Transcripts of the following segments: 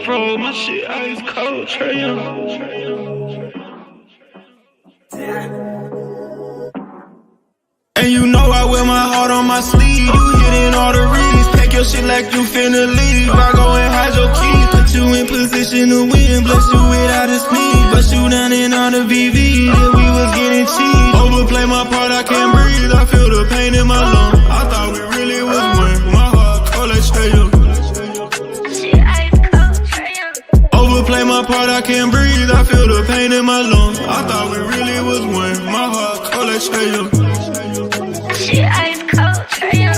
Froze, my shit ice cold, Trey Young. And you know I wear my heart on my sleeve. You hitting all the reads. Pack your shit like you finna leave. I go and hide your keys. Put you in position to win. Bless you without a speed. Bust you down in all the VV. Yeah, we was getting cheap. Overplay my part, I can't breathe. I feel the pain in my lungs. I thought we really was one. My heart cold like Trey Young. Overplay my part, I can't breathe. I feel the pain in my lungs. I thought we really was one. My heart cold like Trey Young. She ice cold, Trey Young.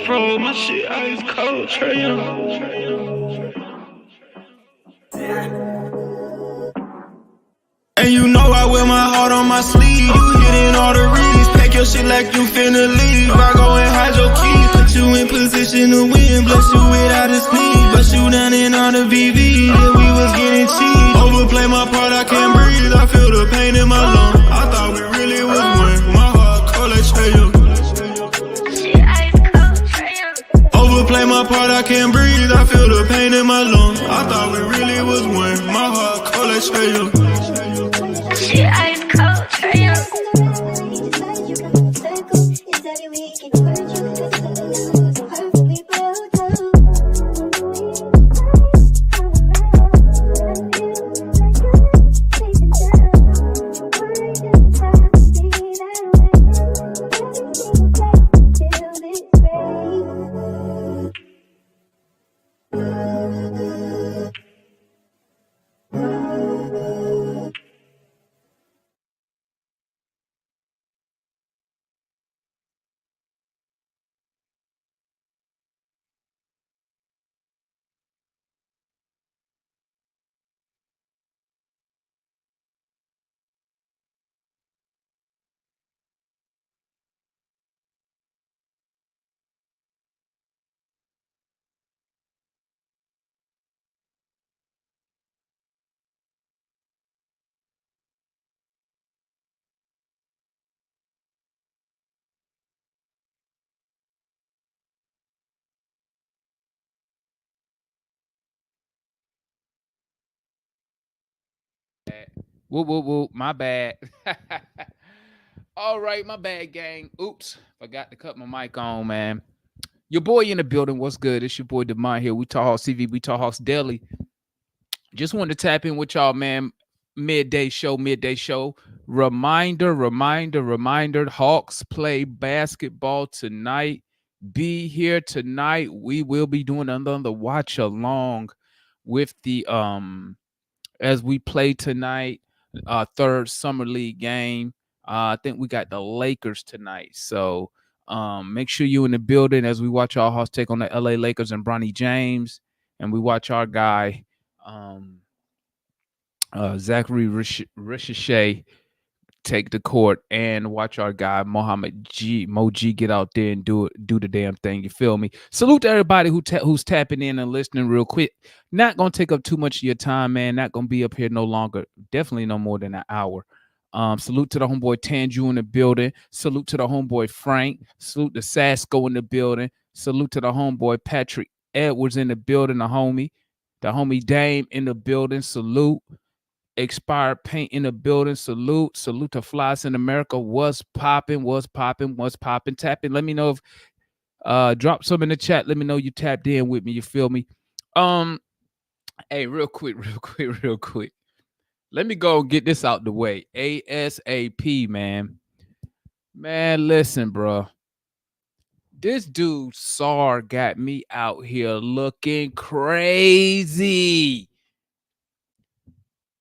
Froze, my shit ice cold, Trey Young. And you know I wear my heart on my sleeve. You hitting all the reads. Pack your shit like you finna leave. I go and hide your keys. Put you in position to win. Bless you without a speed. Bust you down in all the VV. Yeah, we was getting cheap. Overplay my part, I can't breathe. I feel the pain in my lungs. I thought we really was one. My heart cold like Trey Young. Overplay my part, I can't breathe. I feel the pain in my lungs. I thought we really was one. My heart cold like Trey Young. She ice cold, Trey Young. Whoop, whoop, whoop. My bad. All right, my bad, gang. Oops. Forgot to cut my mic on, man. Your boy in the building. What's good? It's your boy Demond here. We Talk Hawks TV. We Talk Hawks Daily. Just wanted to tap in with y'all, man. Midday show. Reminder. Hawks play basketball tonight. Be here tonight. We will be doing another watch along with the as we play tonight, third summer league game. I think we got the Lakers tonight. So make sure you in the building as we watch our Hawks take on the LA Lakers and Bronny James. And we watch our guy, Zachary Ricochet, take the court, and watch our guy Mo G get out there and do the damn thing. You feel me? Salute to everybody who's tapping in and listening real quick. Not gonna take up too much of your time, man. Not gonna be up here no longer. Definitely no more than an hour. Salute to the homeboy Tanju in the building. Salute to the homeboy Frank. Salute to Sasko in the building. Salute to the homeboy Patrick Edwards in the building. The homie Dame in the building. Salute. Expired Paint in the building. Salute to Flies in America. What's popping? Tapping. Let me know if drop some in the chat. Let me know you tapped in with me. You feel me? Hey, real quick. Let me go and get this out the way. ASAP, man. Man, listen, bro. This dude Sarr got me out here looking crazy.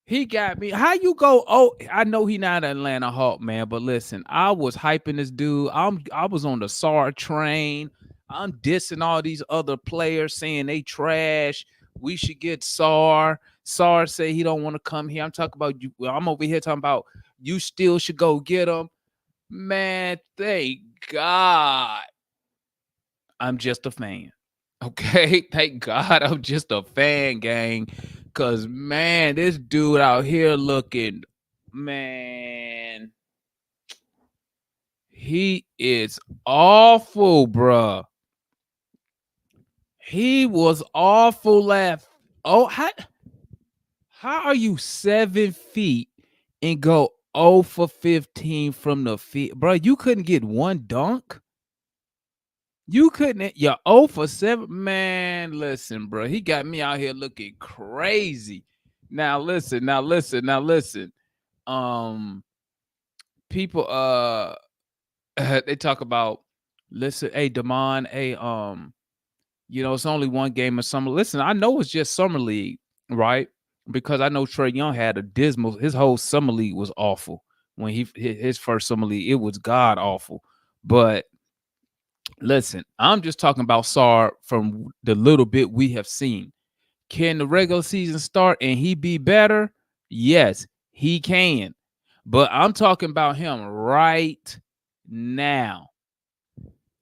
He got me. How you go? Oh, I know he not an Atlanta Hawk, man. But listen, I was hyping this dude. I was on the Sarr train. I'm dissing all these other players, saying they trash. We should get Sarr. Sarr say he don't want to come here. I'm talking about you. I'm over here talking about you still should go get him. Man, thank God I'm just a fan. Okay, thank God I'm just a fan, gang. Cause man, this dude out here looking, man, he is awful, bruh. He was awful left. Oh, how are you 7 feet and go 0 for 15 from the field? Bro, you couldn't get one dunk? You couldn't. You're 0 for 7. Man, listen, bro. He got me out here looking crazy. Now listen. Um, people they talk about, listen, hey Damon, hey, it's only one game of summer. Listen, I know it's just summer league, right? Because I know Trey Young had a dismal, his whole summer league was awful. When his first summer league, it was god awful. But listen, I'm just talking about Sarr from the little bit we have seen. Can the regular season start and he be better? Yes, he can. But I'm talking about him right now.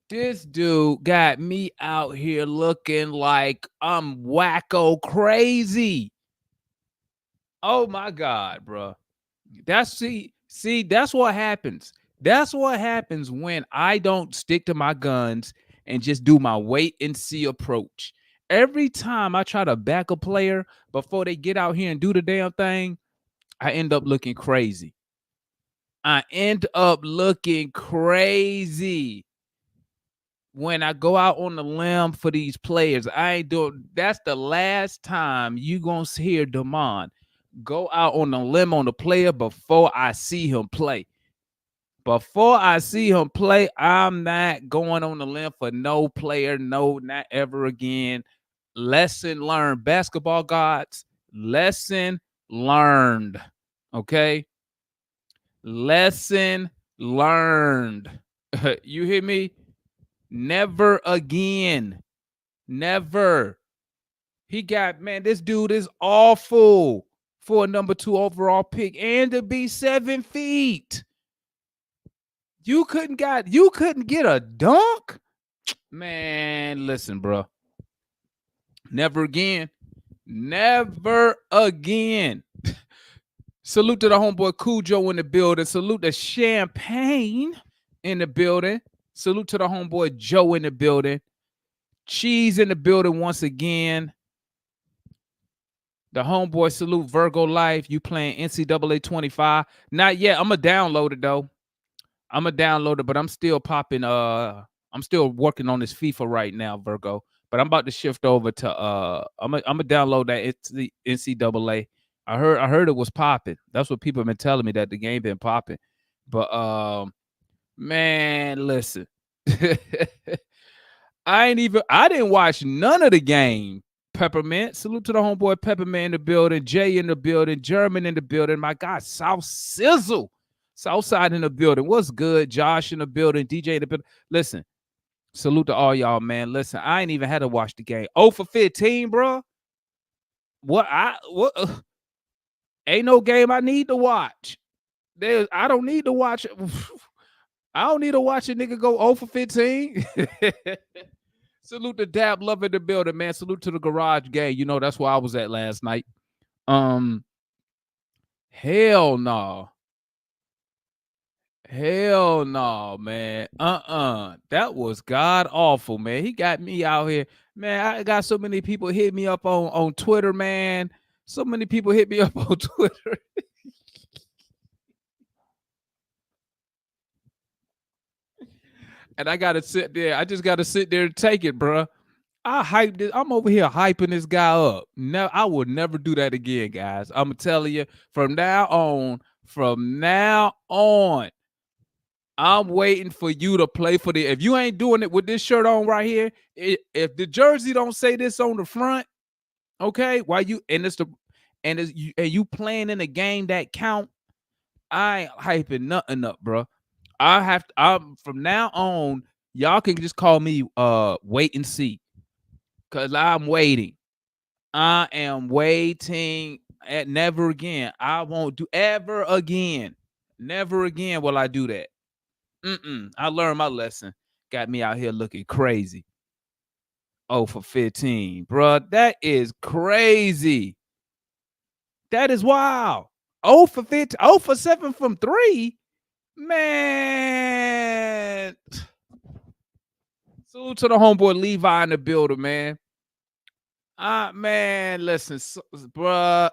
This dude got me out here looking like I'm wacko crazy. Oh my God, bro. That's what happens. That's what happens when I don't stick to my guns and just do my wait and see approach. Every time I try to back a player before they get out here and do the damn thing, I end up looking crazy. When I go out on the limb for these players. I ain't doing. That's the last time you gonna hear Damon go out on the limb on the player before I see him play. Before I see him play, I'm not going on the limb for no player. No, not ever again. Lesson learned. Basketball gods, lesson learned. Okay? Lesson learned. You hear me? Never again. Never. This dude is awful for a number 2 overall pick and to be 7 feet. You couldn't get a dunk? Man, listen, bro. Never again. Never again. Salute to the homeboy Cujo in the building. Salute to Champagne in the building. Salute to the homeboy Joe in the building. Cheese in the building once again. The homeboy salute Virgo Life. You playing NCAA 25? Not yet. I'm gonna download it though. But I'm still popping. I'm still working on this FIFA right now, Virgo. But I'm about to shift over to I'm gonna download that. It's the NCAA. I heard it was popping. That's what people have been telling me, that the game been popping. But man, listen. I didn't watch none of the game. Peppermint. Salute to the homeboy Peppermint in the building. Jay in the building. German in the building. My God, South Sizzle. Southside in the building. What's good? Josh in the building. DJ in the building. Listen, salute to all y'all, man. Listen, I ain't even had to watch the game. 0 for 15, bro. What? Ain't no game I need to watch. I don't need to watch. I don't need to watch a nigga go 0 for 15. Salute to Dab Love in the building, man. Salute to the Garage Gang. You know, that's where I was at last night. Hell no. Hell no, man. That was god awful, man. He got me out here. Man, I got so many people hit me up on Twitter, man. So many people hit me up on Twitter. And I gotta sit there. I just gotta sit there and take it, bro. I hyped this. I'm over here hyping this guy up. No, I will never do that again, guys. I'm telling you, from now on, I'm waiting for you to play for the. If you ain't doing it with this shirt on right here, if the jersey don't say this on the front, okay, why you and it's the and you playing in a game that count, I ain't hyping nothing up, bro. I'm from now on, y'all can just call me wait and see. Cause I'm waiting. I am waiting at never again. I won't do ever again. Never again will I do that. I learned my lesson. Got me out here looking crazy. Oh, for 15, bruh. That is crazy. That is wild. Oh, for 15. Oh, for 7 from 3. Man. Salute to the homeboy Levi in the building, man. Man, listen, bruh.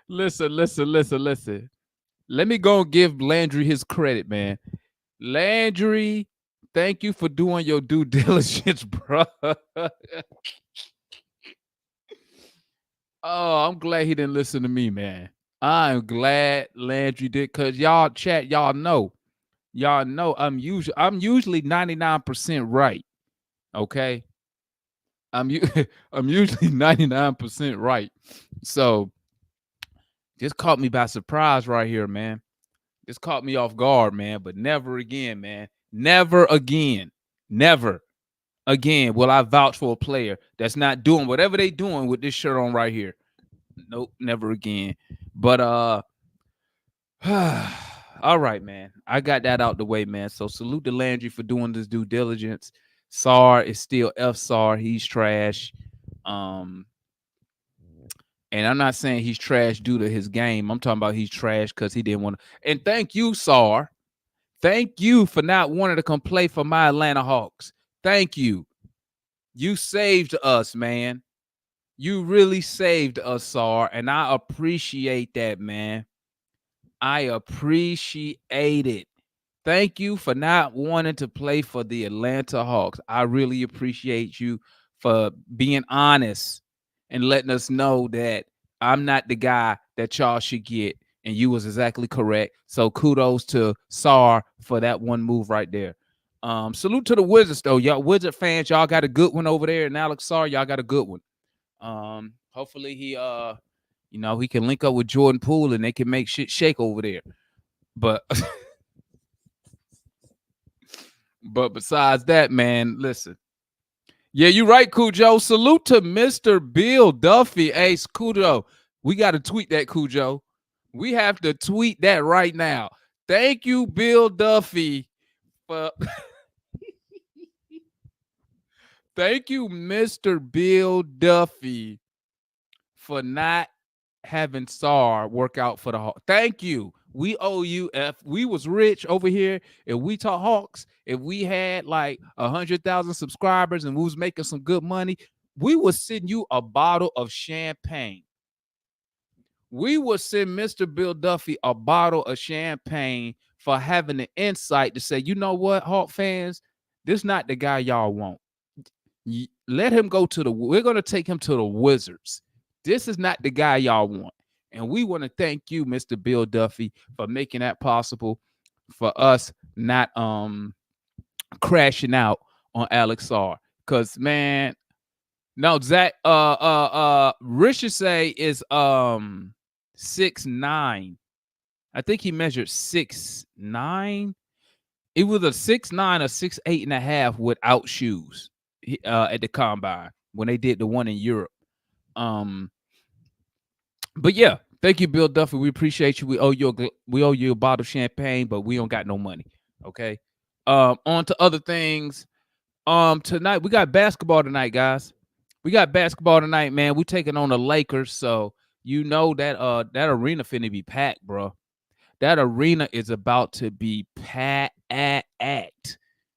listen. Let me go and give Landry his credit, man. Landry, thank you for doing your due diligence, bro. Oh, I'm glad he didn't listen to me, man. I'm glad Landry did, cause y'all chat, y'all know I'm usually 99% right. Okay. I'm usually 99% right. So just caught me by surprise right here, man. Just caught me off guard, man. But never again, man. Never again. Never again will I vouch for a player that's not doing whatever they doing with this shirt on right here. Nope, never again. But all right, man. I got that out the way, man. So salute to Landry for doing this due diligence. Sarr is still F Sarr. He's trash. And I'm not saying he's trash due to his game. I'm talking about he's trash because he didn't want to. And thank you, Sarr. Thank you for not wanting to come play for my Atlanta Hawks. Thank you. You saved us, man. You really saved us, Sarr. And I appreciate that, man. I appreciate it. Thank you for not wanting to play for the Atlanta Hawks. I really appreciate you for being honest and letting us know that I'm not the guy that y'all should get. And you was exactly correct. So kudos to Sarr for that one move right there. Salute to the Wizards, though. Y'all Wizard fans, y'all got a good one over there. And Alex Sarr, y'all got a good one. Hopefully he he can link up with Jordan Poole and they can make shit shake over there. But but besides that, man, listen. Yeah, you're right, Cujo. Salute to Mr. Bill Duffy. Hey, Cujo, we got to tweet that, Cujo. We have to tweet that right now. Thank you, Bill Duffy. Thank you, Mr. Bill Duffy, for not having Sarr work out for the Hawks. Thank you. We owe you. If we was rich over here, if we taught Hawks, if we had like 100,000 subscribers and we was making some good money, we would send you a bottle of champagne. We would send Mr. Bill Duffy a bottle of champagne for having the insight to say, you know what, Hawk fans, this not the guy y'all want. Let him go to we're going to take him to the Wizards. This is not the guy y'all want. And we want to thank you, Mr. Bill Duffy, for making that possible for us not crashing out on Alex Sarr. Because, man, no, Zach, Ricochet is 6'9". I think he measured 6'9". It was a 6'9" or 6'8.5" without shoes at the combine when they did the one in Europe. But yeah, thank you, Bill Duffy. We appreciate you. We owe you a bottle of champagne, but we don't got no money. Okay. On to other things. Tonight we got basketball tonight, guys. We got basketball tonight, man. We taking on the Lakers, so you know that that arena finna be packed, bro. That arena is about to be packed.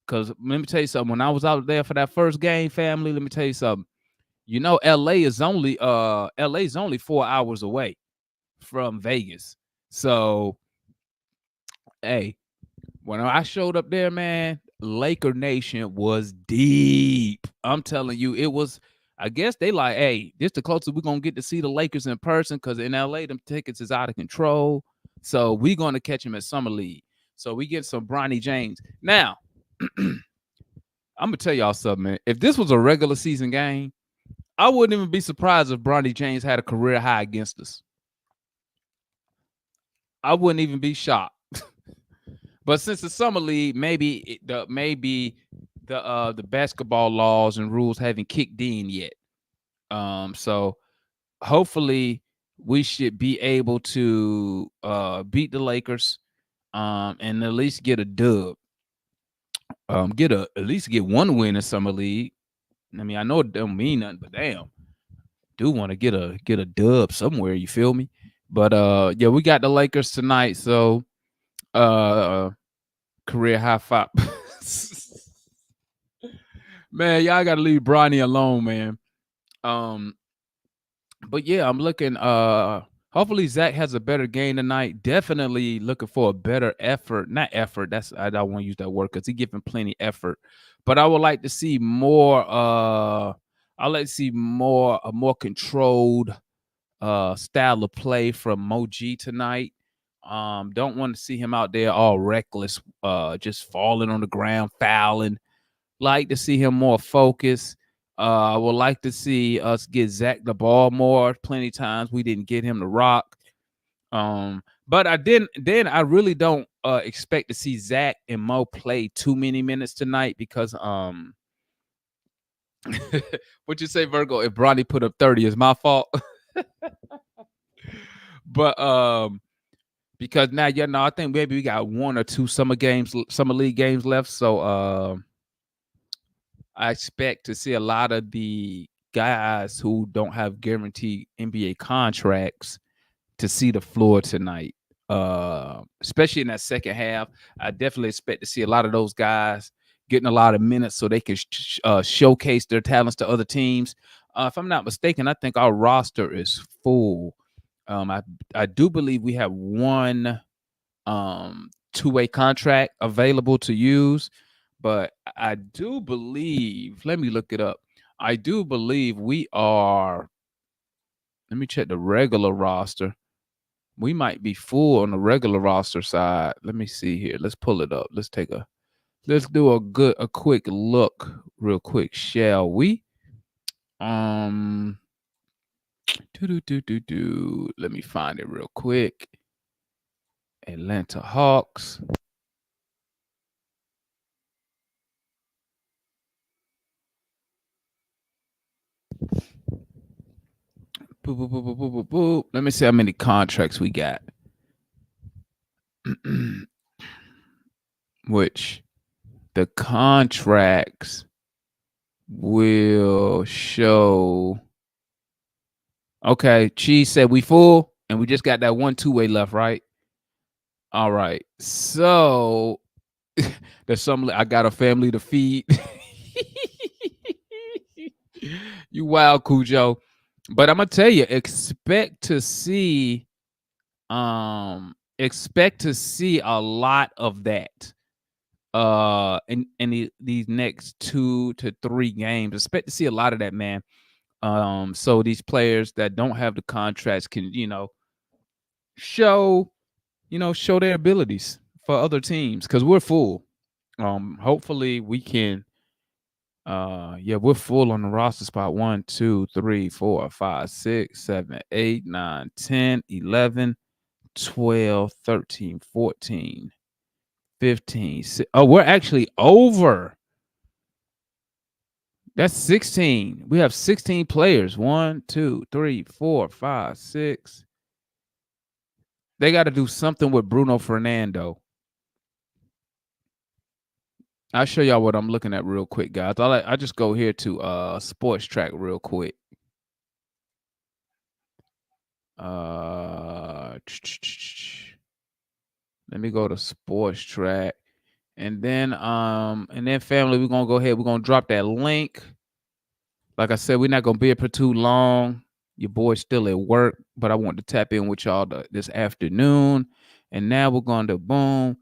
Cause let me tell you something. When I was out there for that first game, family, let me tell you something. You know, LA's only 4 hours away from Vegas. So, hey, when I showed up there, man, Laker Nation was deep. I'm telling you, it was. I guess they like, hey, this the closest we're gonna get to see the Lakers in person because in LA, them tickets is out of control. So we're gonna catch them at Summer League. So we get some Bronny James. Now, I'm gonna tell y'all something, man. If this was a regular season game, I wouldn't even be surprised if Bronny James had a career high against us. I wouldn't even be shocked. But since the Summer League, maybe the basketball laws and rules haven't kicked in yet. So hopefully we should be able to beat the Lakers and at least get a dub. At least get one win in Summer League. I mean, I know it don't mean nothing, but damn, do want to get a dub somewhere, you feel me? But yeah, we got the Lakers tonight, so career high five. Man, y'all gotta leave Bronny alone, man. But yeah, I'm looking. Hopefully Zach has a better game tonight. Definitely looking for a better effort. Not effort. I don't want to use that word because he's giving plenty effort. But I would like to see more. I like to see a more controlled style of play from Moji tonight. Don't want to see him out there all reckless, just falling on the ground, fouling. Like to see him more focused. I would like to see us get Zach the ball more. Plenty times we didn't get him to rock. But I didn't. Then I really don't expect to see Zach and Mo play too many minutes tonight because what you say, Virgo? If Bronny put up 30, it's my fault. But because now I think maybe we got one or two summer league games left. So I expect to see a lot of the guys who don't have guaranteed NBA contracts to see the floor tonight. Especially in that second half, I definitely expect to see a lot of those guys getting a lot of minutes so they can showcase their talents to other teams. If I'm not mistaken, I think our roster is full. I do believe we have one two-way contract available to use, but I do believe, let me look it up. I do believe we are, let me check the regular roster. We might be full on the regular roster side. Let me see here. Let's pull it up. Let's do a quick look real quick, shall we? Let me find it real quick. Atlanta Hawks. Boop, boop, boop, boop, boop, boop, boop. Let me see how many contracts we got. Which the contracts will show. Okay, Cheese said we full, and we just got that one two-way left, right? All right. So there's some. I got a family to feed. You wild, Cujo. But I'm gonna tell you, expect to see a lot of that in these next 2 to 3 games. Expect to see a lot of that, man. So these players that don't have the contracts can, show their abilities for other teams because we're full. Hopefully we can. We're full on the roster spot. 1, 2, 3, 4, 5, 6, 7, 8, 9, 10, 11, 12, 13, 14, 15. Oh, we're actually over. That's 16. We have 16 players. 1, 2, 3, 4, 5, 6. They got to do something with Bruno Fernando. I'll show y'all what I'm looking at real quick, guys. I just go here to Sports Track real quick. Let me go to Sports Track. And then family, we're gonna go ahead. We're gonna drop that link. Like I said, we're not gonna be here for too long. Your boy's still at work, but I want to tap in with y'all this afternoon. And now we're going to boom.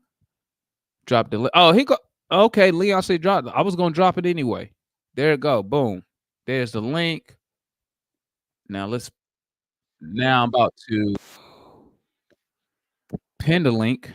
Drop the link. Oh, Okay, Leon said drop. I was gonna drop it anyway. There it go. Boom. There's the link. Now let's. Now I'm about to pin the link.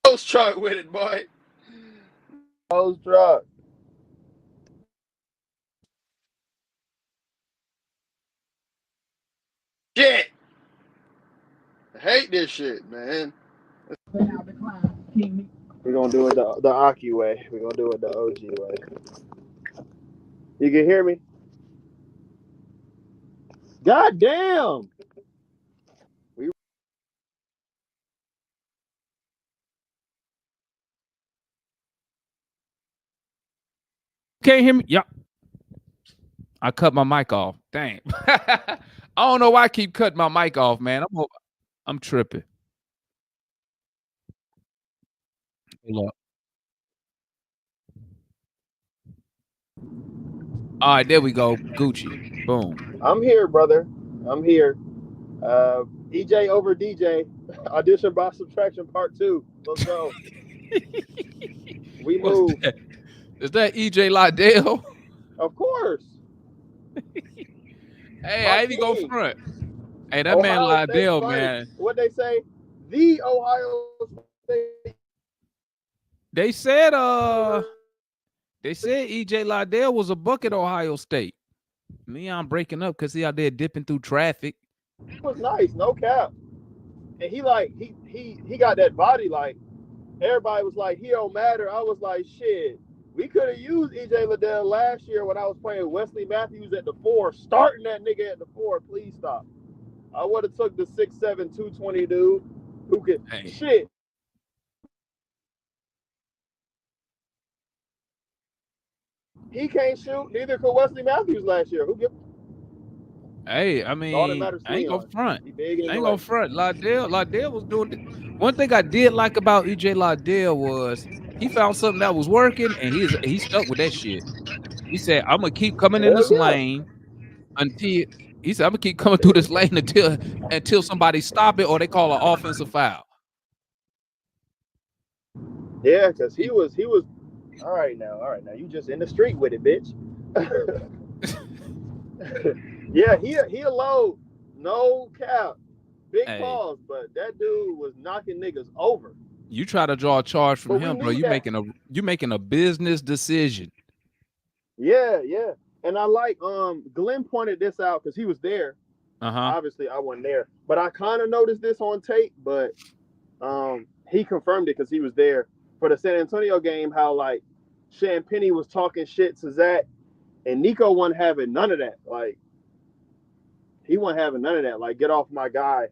Ghost truck with it, boy. Ghost truck. Shit. I hate this shit, man. We're gonna do it the Aki way. We're gonna do it the OG way. You can hear me? God damn! Can't hear me? Yep. I cut my mic off. Dang. I don't know why I keep cutting my mic off, man. I'm tripping. Hold up. All right, there we go. Gucci. Boom. I'm here, brother. I'm here. EJ over DJ. Audition by subtraction part 2. Let's go. We What's move. that? Is that EJ Liddell? Of course. Hey, My I ain't even go king. front. Hey, that man Ohio State Liddell, first. man. What they say? The Ohio State. They said EJ Liddell was a bucket Ohio State. Leon breaking up because he out there dipping through traffic. He was nice, no cap. And he got that body like everybody was like, he don't matter. I was like, shit. We could have used EJ Liddell last year when I was playing Wesley Matthews at the 4, starting that nigga at the 4. Please stop. I would have took the 6'7", 220 dude who could shit. He can't shoot. Neither could Wesley Matthews last year. Who gives? Hey, I mean, I ain't gonna front. I ain't gonna front. Liddell was doing it. One thing I did like about EJ Liddell was he found something that was working and he stuck with that shit. He said, I'm gonna keep coming in this lane until he said, I'm gonna keep coming through this lane until somebody stop it or they call an offensive foul. Yeah, because he was all right now. You just in the street with it, bitch. Yeah, he alone, no cap, big pause, but that dude was knocking niggas over. You try to draw a charge from him, bro. You making a business decision. Yeah, and I like Glenn pointed this out because he was there. Obviously, I wasn't there, but I kind of noticed this on tape. But he confirmed it because he was there for the San Antonio game. How like Champagnie was talking shit to Zach, and Nico wasn't having none of that. Like he wasn't having none of that. Like get off my guy,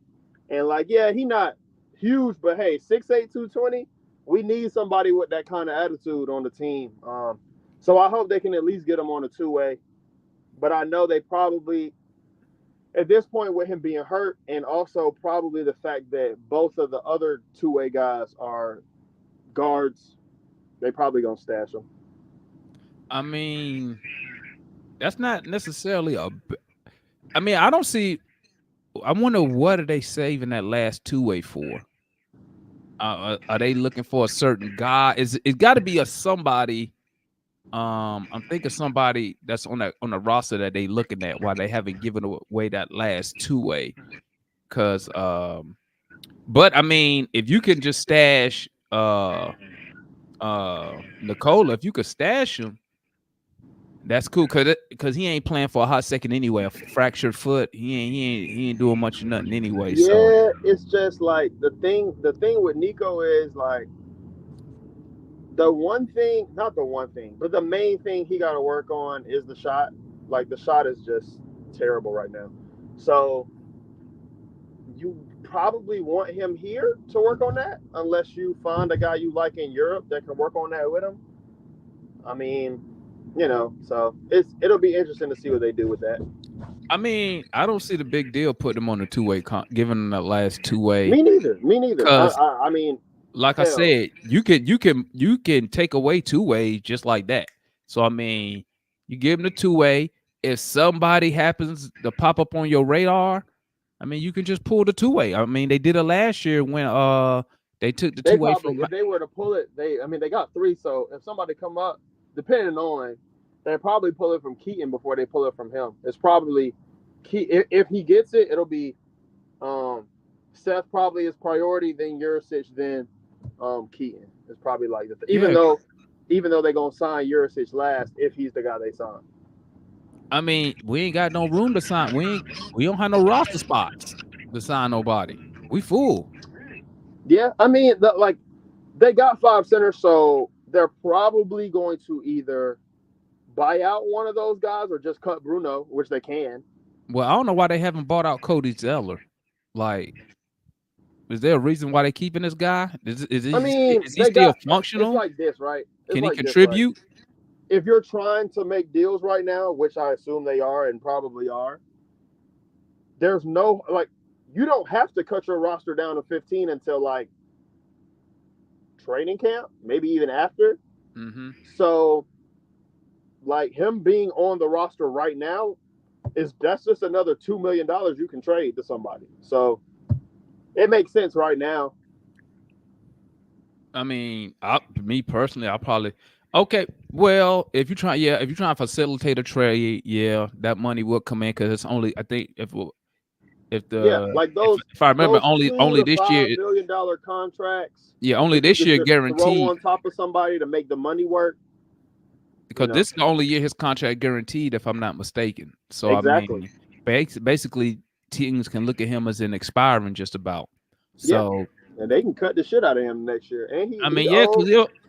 and like yeah, he not huge, but hey, 6'8", 220. We need somebody with that kind of attitude on the team. So I hope they can at least get him on a 2-way. But I know they probably, at this point with him being hurt, and also probably the fact that both of the other 2-way guys are guards, they probably gonna stash him. I mean, that's not necessarily I mean, I don't see. I wonder what are they saving that last 2-way for? Are they looking for a certain guy? It got to be a somebody? I'm thinking somebody that's on the roster that they looking at while they haven't given away that last 2-way. because but I mean, if you can just stash Nikola, if you could stash him, that's cool because he ain't playing for a hot second anyway. A fractured foot, he ain't doing much of nothing anyway. Yeah, So it's just like the thing with Nico is like the one thing, not the one thing, but the main thing he got to work on is the shot. Like the shot is just terrible right now. So you probably want him here to work on that, unless you find a guy you like in Europe that can work on that with him. I mean, you know, so it'll be interesting to see what they do with that. I mean, I don't see the big deal putting him on the two-way, giving him the last two-way. Me neither. I mean, like I said, you can take away two-way just like that. So I mean, you give him the two-way. If somebody happens to pop up on your radar, I mean, you can just pull the two-way. I mean, they did it last year when they took the two-way from. If they were to pull it, they got three. So if somebody come up, depending on, they probably pull it from Keaton before they pull it from him. It's probably if he gets it, it'll be Seth probably is priority, then Jurisic, then Keaton. It's probably like that. Even though they're gonna sign Jurisic last, if he's the guy they sign. I mean, we ain't got no room to sign. We don't have no roster spots to sign nobody. We full. Yeah, I mean, they got 5 centers, so they're probably going to either buy out one of those guys or just cut Bruno, which they can. Well, I don't know why they haven't bought out Cody Zeller. Like, is there a reason why they're keeping this guy? Is he still functional? It's like this, right? Can he contribute? Right? If you're trying to make deals right now, which I assume they are and probably are, there's no, you don't have to cut your roster down to 15 until, training camp, maybe even after. Mm-hmm. So, him being on the roster right now, that's just another $2 million you can trade to somebody. So, it makes sense right now. I mean, me personally, I'll probably... Okay, well, if you're trying to facilitate a trade, that money will come in because it's only, I think, if I remember, only this year $2 to $5 billion contracts. Yeah, only this year guaranteed. Throw on top of somebody to make the money work. Because this is the only year his contract guaranteed, if I'm not mistaken. So exactly. I mean, basically, teams can look at him as an expiring just about. So and they can cut the shit out of him next year. And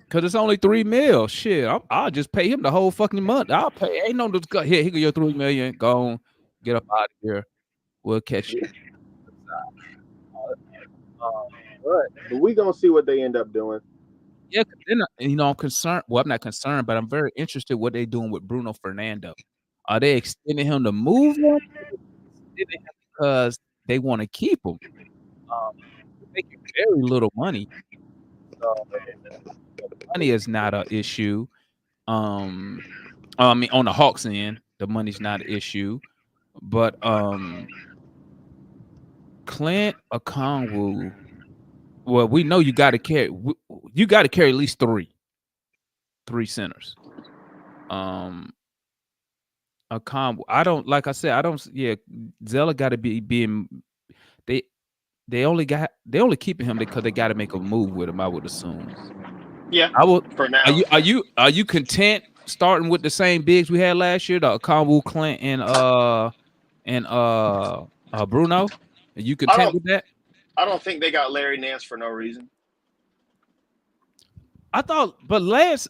because it's only $3 million. Shit, I'll just pay him the whole fucking month. I'll pay. Ain't no discuss. Here go your $3 million. Go on, get up out of here. We'll catch you. But we gonna see what they end up doing. Yeah, I'm concerned. Well, I'm not concerned, but I'm very interested what they're doing with Bruno Fernando. Are they extending him to move him? Because they want to keep him. They're making very little money. So, money is not an issue. I mean, on the Hawks end, the money's not an issue. But Clint Okongwu, well, we know you got to carry at least three centers. Okongwu, I don't, like I said, I don't. Yeah, Zeller got to be being. They only keeping him because they got to make a move with him, I would assume. Yeah, I would. For now, are you content starting with the same bigs we had last year, the Okongwu, Clint, and Bruno? Are you content with that? I don't think they got Larry Nance for no reason. I thought, but Lance,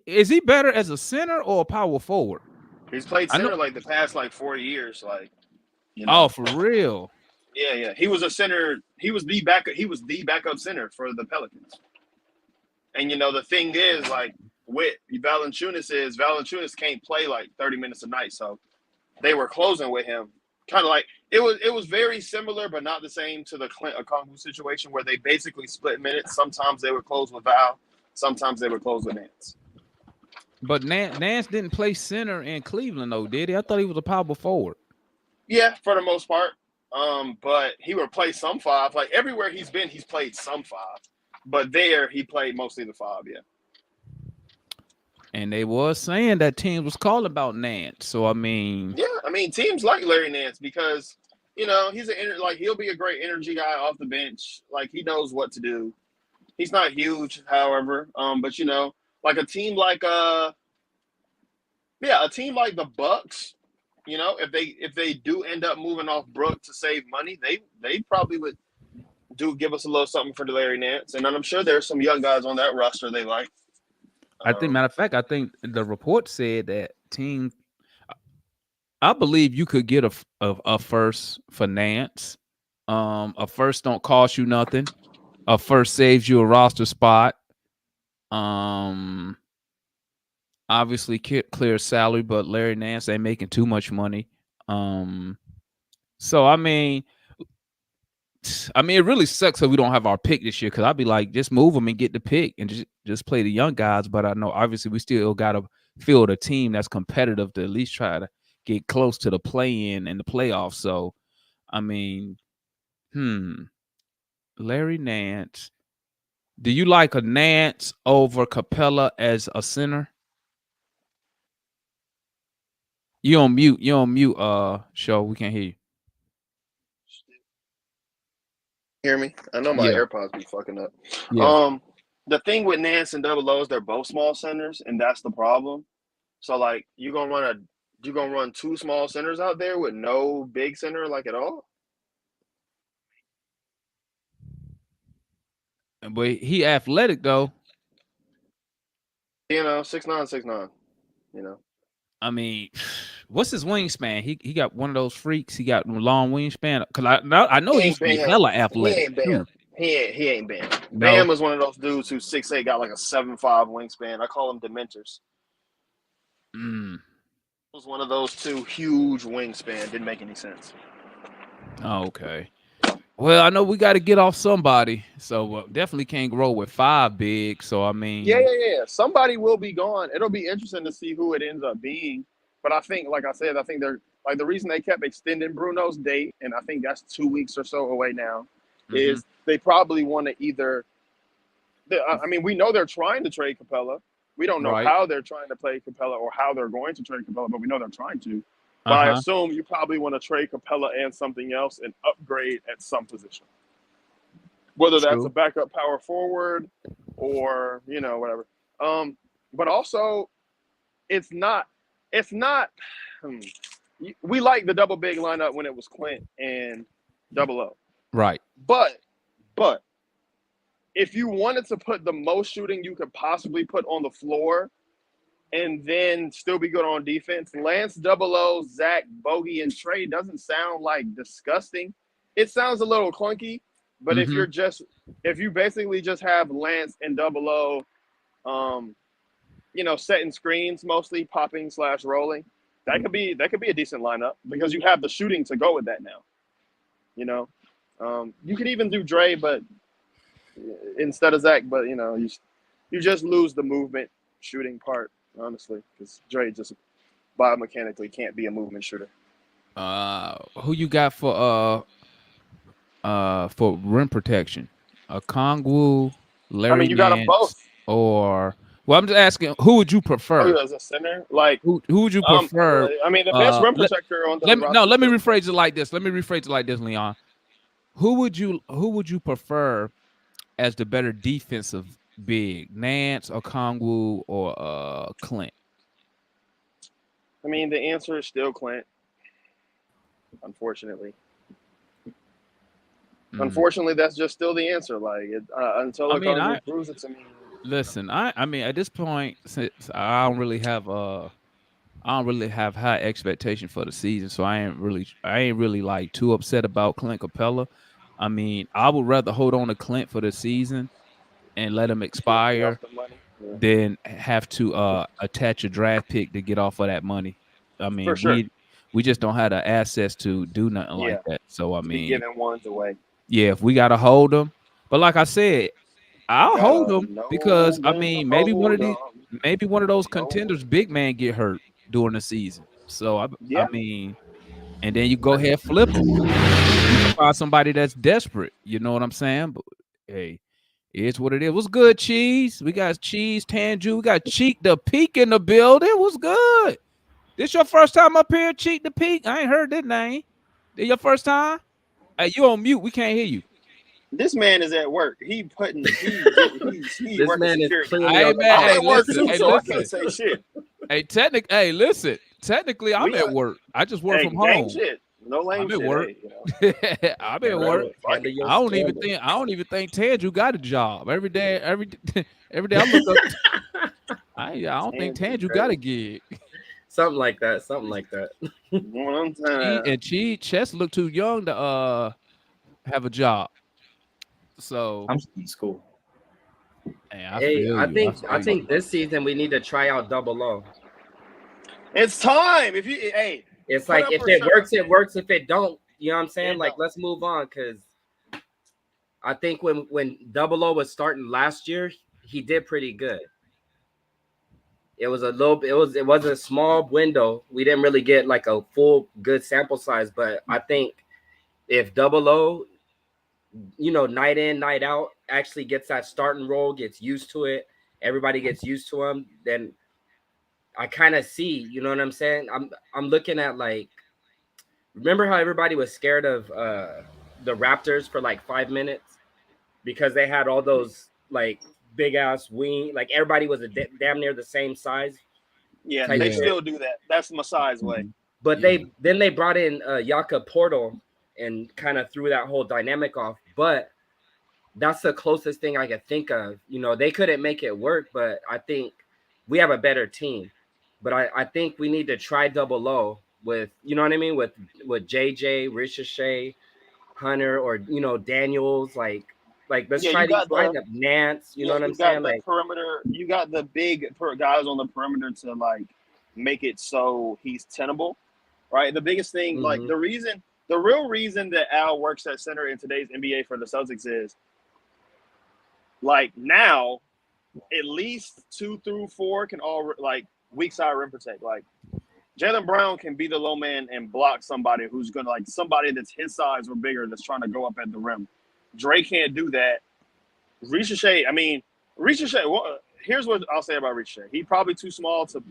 is he better as a center or a power forward? He's played center the past 4 years, Oh, for real? Yeah. He was a center. He was the backup center for the Pelicans. And the thing is, with Valanciunas can't play 30 minutes a night, so they were closing with him. Kind of it was very similar, but not the same to the Clint Okongwu situation where they basically split minutes. Sometimes they would close with Val, sometimes they would close with Nance. But Nance didn't play center in Cleveland, though, did he? I thought he was a power forward. Yeah, for the most part. But he would play some five. Everywhere he's been, he's played some five. But there, he played mostly the five, yeah. And they was saying that teams was calling about Nance. So, I mean... Yeah, teams like Larry Nance because You know, he'll be a great energy guy off the bench. Like he knows what to do. He's not huge, however. But you know, like a team like a team like the Bucks, you know, if they do end up moving off Brook to save money, they probably would give us a little something for Larry Nance. And I'm sure there's some young guys on that roster they like. I think, matter of fact, I think the report said that team. I believe you could get a first for Nance. A first don't cost you nothing. A first saves you a roster spot. Obviously clear salary, but Larry Nance ain't making too much money. So I mean, it really sucks that we don't have our pick this year, because I'd be like, just move them and get the pick and just play the young guys. But I know obviously we still got to field a team that's competitive to at least try to get close to the play-in and the playoffs. So, I mean, Larry Nance. Do you like a Nance over Capella as a center? You on mute. Show. We can't hear you. Hear me? I know my AirPods be fucking up. Yeah. The thing with Nance and Double O's, they're both small centers, and that's the problem. So like you're gonna run two small centers out there with no big center like at all? But he athletic though. You know, 6'9", you know. I mean, what's his wingspan? He got one of those freaks. He got long wingspan. Cause I know he's hella athletic. He ain't Bam. No. Bam was one of those dudes who's 6'8", got like a 7'5" wingspan. I call them Dementors. Was one of those two, huge wingspan. Didn't make any sense. Oh, okay. Well, I know we got to get off somebody, so definitely can't grow with 5 big. So I mean, yeah. Somebody will be gone. It'll be interesting to see who it ends up being. But I think, like I said, they're like the reason they kept extending Bruno's date, and I think that's 2 weeks or so away now, is they probably want to either. I mean, we know they're trying to trade Capella. We don't know how they're trying to play Capella or how they're going to trade Capella, but we know they're trying to. But I assume you probably want to trade Capella and something else and upgrade at some position. Whether that's a backup power forward or, you know, whatever. But also, it's not we like the double big lineup when it was Clint and Double O. Right. But if you wanted to put the most shooting you could possibly put on the floor and then still be good on defense, Lance, Double O, Zach, Bogey, and Trey doesn't sound like disgusting. It sounds a little clunky, but if you basically just have Lance and Double O, you know, setting screens mostly, popping / rolling, that could be a decent lineup because you have the shooting to go with that now. You know, you could even do Dre, but instead of Zach, but you know, you just lose the movement shooting part. Honestly, because Dre just biomechanically can't be a movement shooter. Who you got for rim protection? Kongwu, Larry. I mean, you got them both. Or I'm just asking, who would you prefer? As a center, like who would you prefer? I mean, the best rim protector on the let me rephrase it like this. Leon. Who would you prefer as the better defensive big, Nance or Kongwu or Clint? I mean, the answer is still Clint. Unfortunately, that's just still the answer. Like until Kongwu proves it to me. Listen, I mean, at this point, since I don't really have high expectation for the season, so I ain't really like too upset about Clint Capella. I mean, I would rather hold on to Clint for the season and let him expire than have to attach a draft pick to get off of that money. I mean, we just don't have the assets to do nothing like that. So I mean, giving ones away. Yeah, if we gotta hold them, but like I said, I'll hold them because I mean, maybe one of those contenders, big man, get hurt during the season. So I mean, and then you go ahead flip them. You can find somebody that's desperate. You know what I'm saying? But hey. It's what it is. What's good, Cheese? We got Cheese, Tanju. We got Cheek the Peak in the building. What's good? This your first time up here, Cheek the Peak? I ain't heard that name. Your first time? Hey, you on mute? We can't hear you. This man is at work. He working man is security. clearly Hey on the man, I'm hey at work listen, too, hey so I listen. can't say shit. Hey, listen. Technically, I'm We at got work. I just work from gang home. shit. No lame I'm at shit. work. Hey, you know. I'm at work. handle your I don't scandal. even think Tandrew got a job. Every day I look up. I don't think Damn, Tandrew got a crazy. gig. Something like that. One time. Chess look too young to have a job. So I'm in school. hey, Hey, I I think feel you. this season we need to try out double O. It's time. If you It's put like up if for it sure. works, it works. If it don't, you know what I'm saying? It Like don't. let's move on because I think when double O was starting last year, he did pretty good. It was a little it was a small window. We didn't really get like a full good sample size, but I think if double O, night in, night out, actually gets that starting role, gets used to it, everybody gets used to him, then I kind of see, you know what I'm saying? I'm looking at like, remember how everybody was scared of the Raptors for like 5 minutes because they had all those like big ass wing, like everybody was damn near the same size Yeah, type they Yeah. shit. still do that. That's Masai's way. But Yeah. they brought in Yaka Portal and kind of threw that whole dynamic off. But that's the closest thing I could think of. They couldn't make it work, but I think we have a better team. But I think we need to try double O with, you know what I mean, with JJ, Ricochet, Hunter, or Daniels. Like let's Yeah, try you these got the lineup. Nance, you know what I'm you got saying? the Like perimeter. You got the big guys on the perimeter to like make it so he's tenable, right? The biggest thing, like mm-hmm. the real reason that Al works at center in today's NBA for the Celtics is like now at least 2 through 4 can all like weak side rim protect. Like Jaylen Brown can be the low man and block somebody who's gonna like somebody that's his size or bigger that's trying to go up at the rim. Dre can't do that. Ricochet, well, here's what I'll say about Ricochet. He's probably too small to,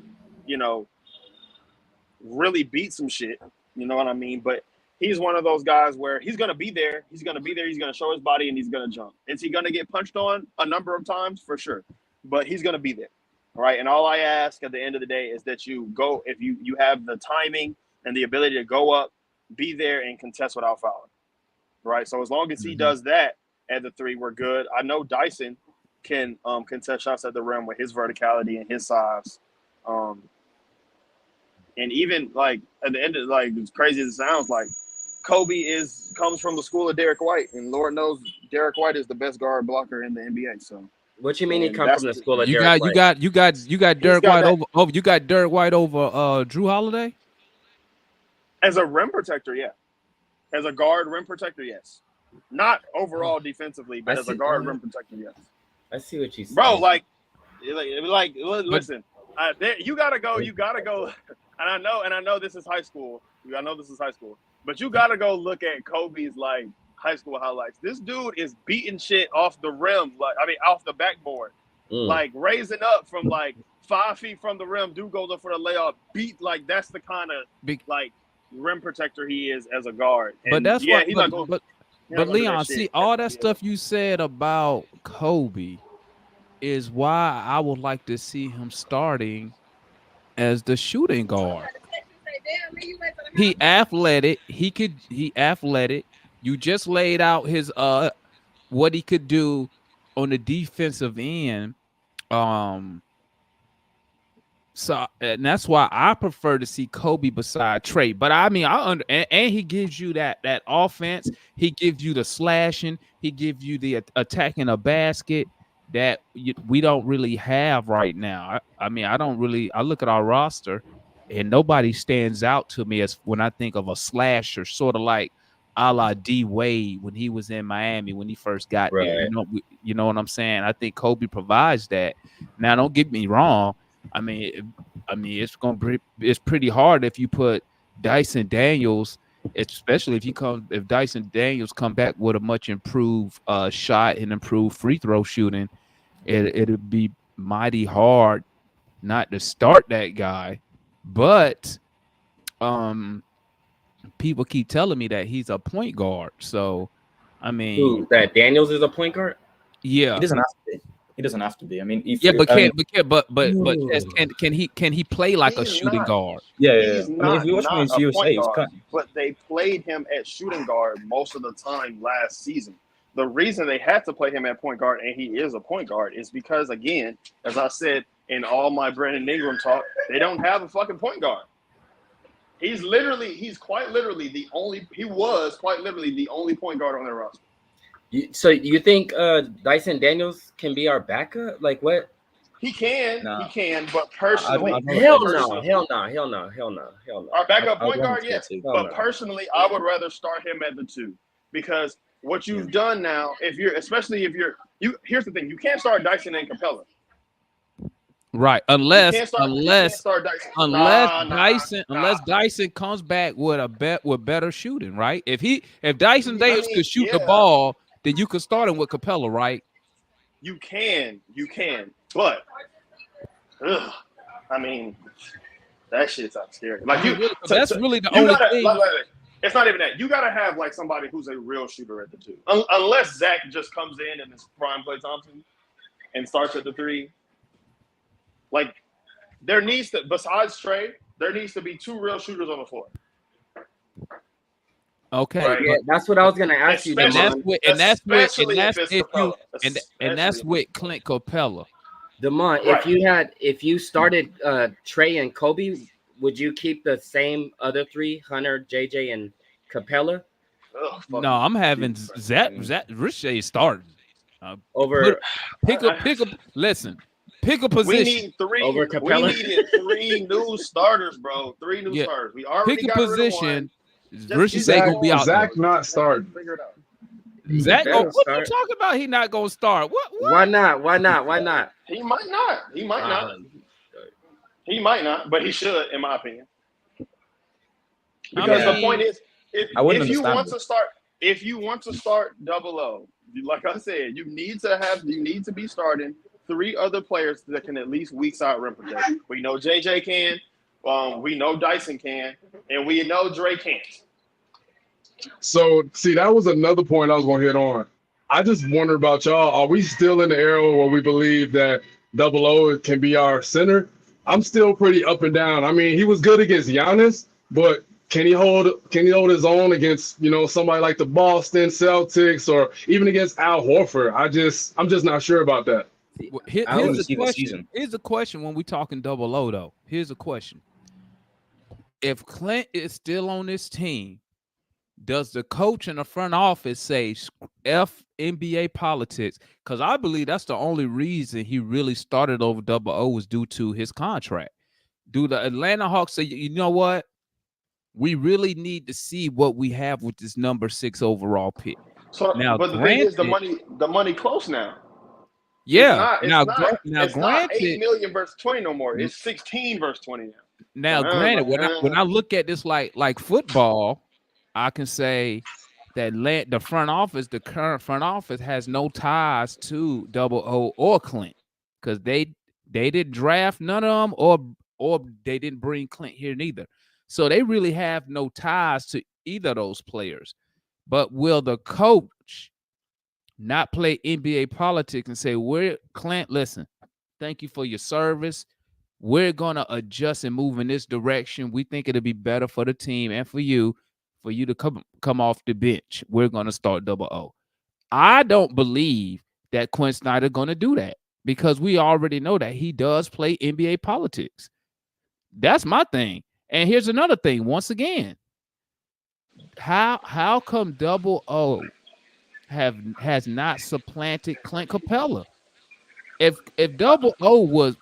really beat some shit. You know what I mean? But he's one of those guys where he's going to be there. He's going to show his body, and he's going to jump. Is he going to get punched on a number of times? For sure. But he's going to be there. All right? And all I ask at the end of the day is that you go, if you have the timing and the ability to go up, be there, and contest without fouling. Right? So as long as he does that at the 3, we're good. I know Dyson can contest shots at the rim with his verticality and his size. And even like at the end of like as crazy as it sounds, like Kobe comes from the school of Derek White, and Lord knows Derek White is the best guard blocker in the NBA. So what you mean he comes from the school of You Derek got White? Derek White over you got Derek White over Drew Holiday? As a rim protector, yeah. As a guard rim protector, yes. Not overall defensively, but as a guard rim protector, yes. I see what you said. Bro, like listen, you gotta go. And I know this is high school. But you gotta go look at Kobe's like high school highlights. This dude is beating shit off the rim, off the backboard, like raising up from like 5 feet from the rim. Dude goes up for the layup. Like that's the kind of like rim protector he is as a guard. And but that's yeah, what. But Leon, see all that stuff you said about Kobe is why I would like to see him starting as the shooting guard. He athletic. He athletic. You just laid out his what he could do on the defensive end. So and that's why I prefer to see Kobe beside Trey. But I mean, and he gives you that offense. He gives you the slashing. He gives you the attacking a basket that we don't really have right now. I mean, I look at our roster, and nobody stands out to me as when I think of a slasher, sort of like a la D Wade when he was in Miami when he first got there. You know what I'm saying? I think Kobe provides that. Now, don't get me wrong. I mean, it's pretty hard if you put Dyson Daniels, especially if Dyson Daniels come back with a much improved shot and improved free throw shooting. It'd be mighty hard not to start that guy, but people keep telling me that he's a point guard. So, I mean, Who, that Daniels is a point guard? yeah, He doesn't have to be. He doesn't have to be. I mean, if, yeah, but I mean, can he play like a He's shooting not. guard? yeah. He's I mean, not, if you watch him not against a USA, point he's guard, cutting. but they played him at shooting guard most of the time last season. The reason they had to play him at point guard, and he is a point guard, is because, again, as I said in all my Brandon Ingram talk, they don't have a fucking point guard. He was quite literally the only point guard on their roster. So you think Dyson Daniels can be our backup? Like what? He can, No. but personally, Hell no. Our backup I point want guard, him to yes. get to. But personally, I would rather start him at the 2 because what you've done now, here's the thing, you can't start Dyson and Capella. Right, unless Dyson Nah. comes back with better shooting, right? If Dyson Davis could shoot the yeah. ball, then you could start him with Capella, right? You can, but I mean, that shit's scary. Like that's really the only thing. It's not even that. You gotta have like somebody who's a real shooter at the 2, unless Zach just comes in and is prime Klay Thompson and starts at the 3. Like there needs to, besides Trey, there needs to be 2 real shooters on the floor. Okay, Right. Yeah, that's what I was gonna ask you. and that's Especially with Clint Capella. Demond, Right. if you started Trey and Kobe, would you keep the same other 3, Hunter, JJ, and Capella? No, I'm having Zach Richey starting. Over Pick a position. We need 3. Over Capella? We needed 3 new starters, bro. 3 new starters. We already pick a got rid of position. one. Richey gonna be out. Zach not starting. Figure it out. Zach, better what you start. talking about? He not gonna start. What? Why not? He might not. He might not, but he should, in my opinion. Because the point is, if you want to start 00, like I said, you need to be starting 3 other players that can at least weeks out rim protect. We know JJ can, we know Dyson can, and we know Dre can't. So, see, that was another point I was going to hit on. I just wonder about y'all. Are we still in the era where we believe that 00 can be our center? I'm still pretty up and down. I mean, he was good against Giannis, but can he hold his own against, somebody like the Boston Celtics or even against Al Horford? I'm just not sure about that. Here's the question. Here's the question when we talking 00 though. Here's a question. If Clint is still on this team, does the coach in the front office say F NBA politics? Because I believe that's the only reason he really started over 00 was due to his contract. Do the Atlanta Hawks say, you know what? We really need to see what we have with this number 6 overall pick. So now, but the thing is, the money close now. Yeah. It's not 8 million versus 20 no more. It's 16 versus 20 now. Now, granted, when I look at this like football, I can say that the current front office has no ties to 00 or Clint because they didn't draft none of them or they didn't bring Clint here neither. So they really have no ties to either of those players. But will the coach not play NBA politics and say, Clint, listen, thank you for your service. We're going to adjust and move in this direction. We think it'll be better for the team and for you to come off the bench. We're going to start 00. I don't believe that Quinn Snyder going to do that because we already know that he does play NBA politics. That's my thing. And here's another thing. Once again, how come 00 has not supplanted Clint Capella? If 00 was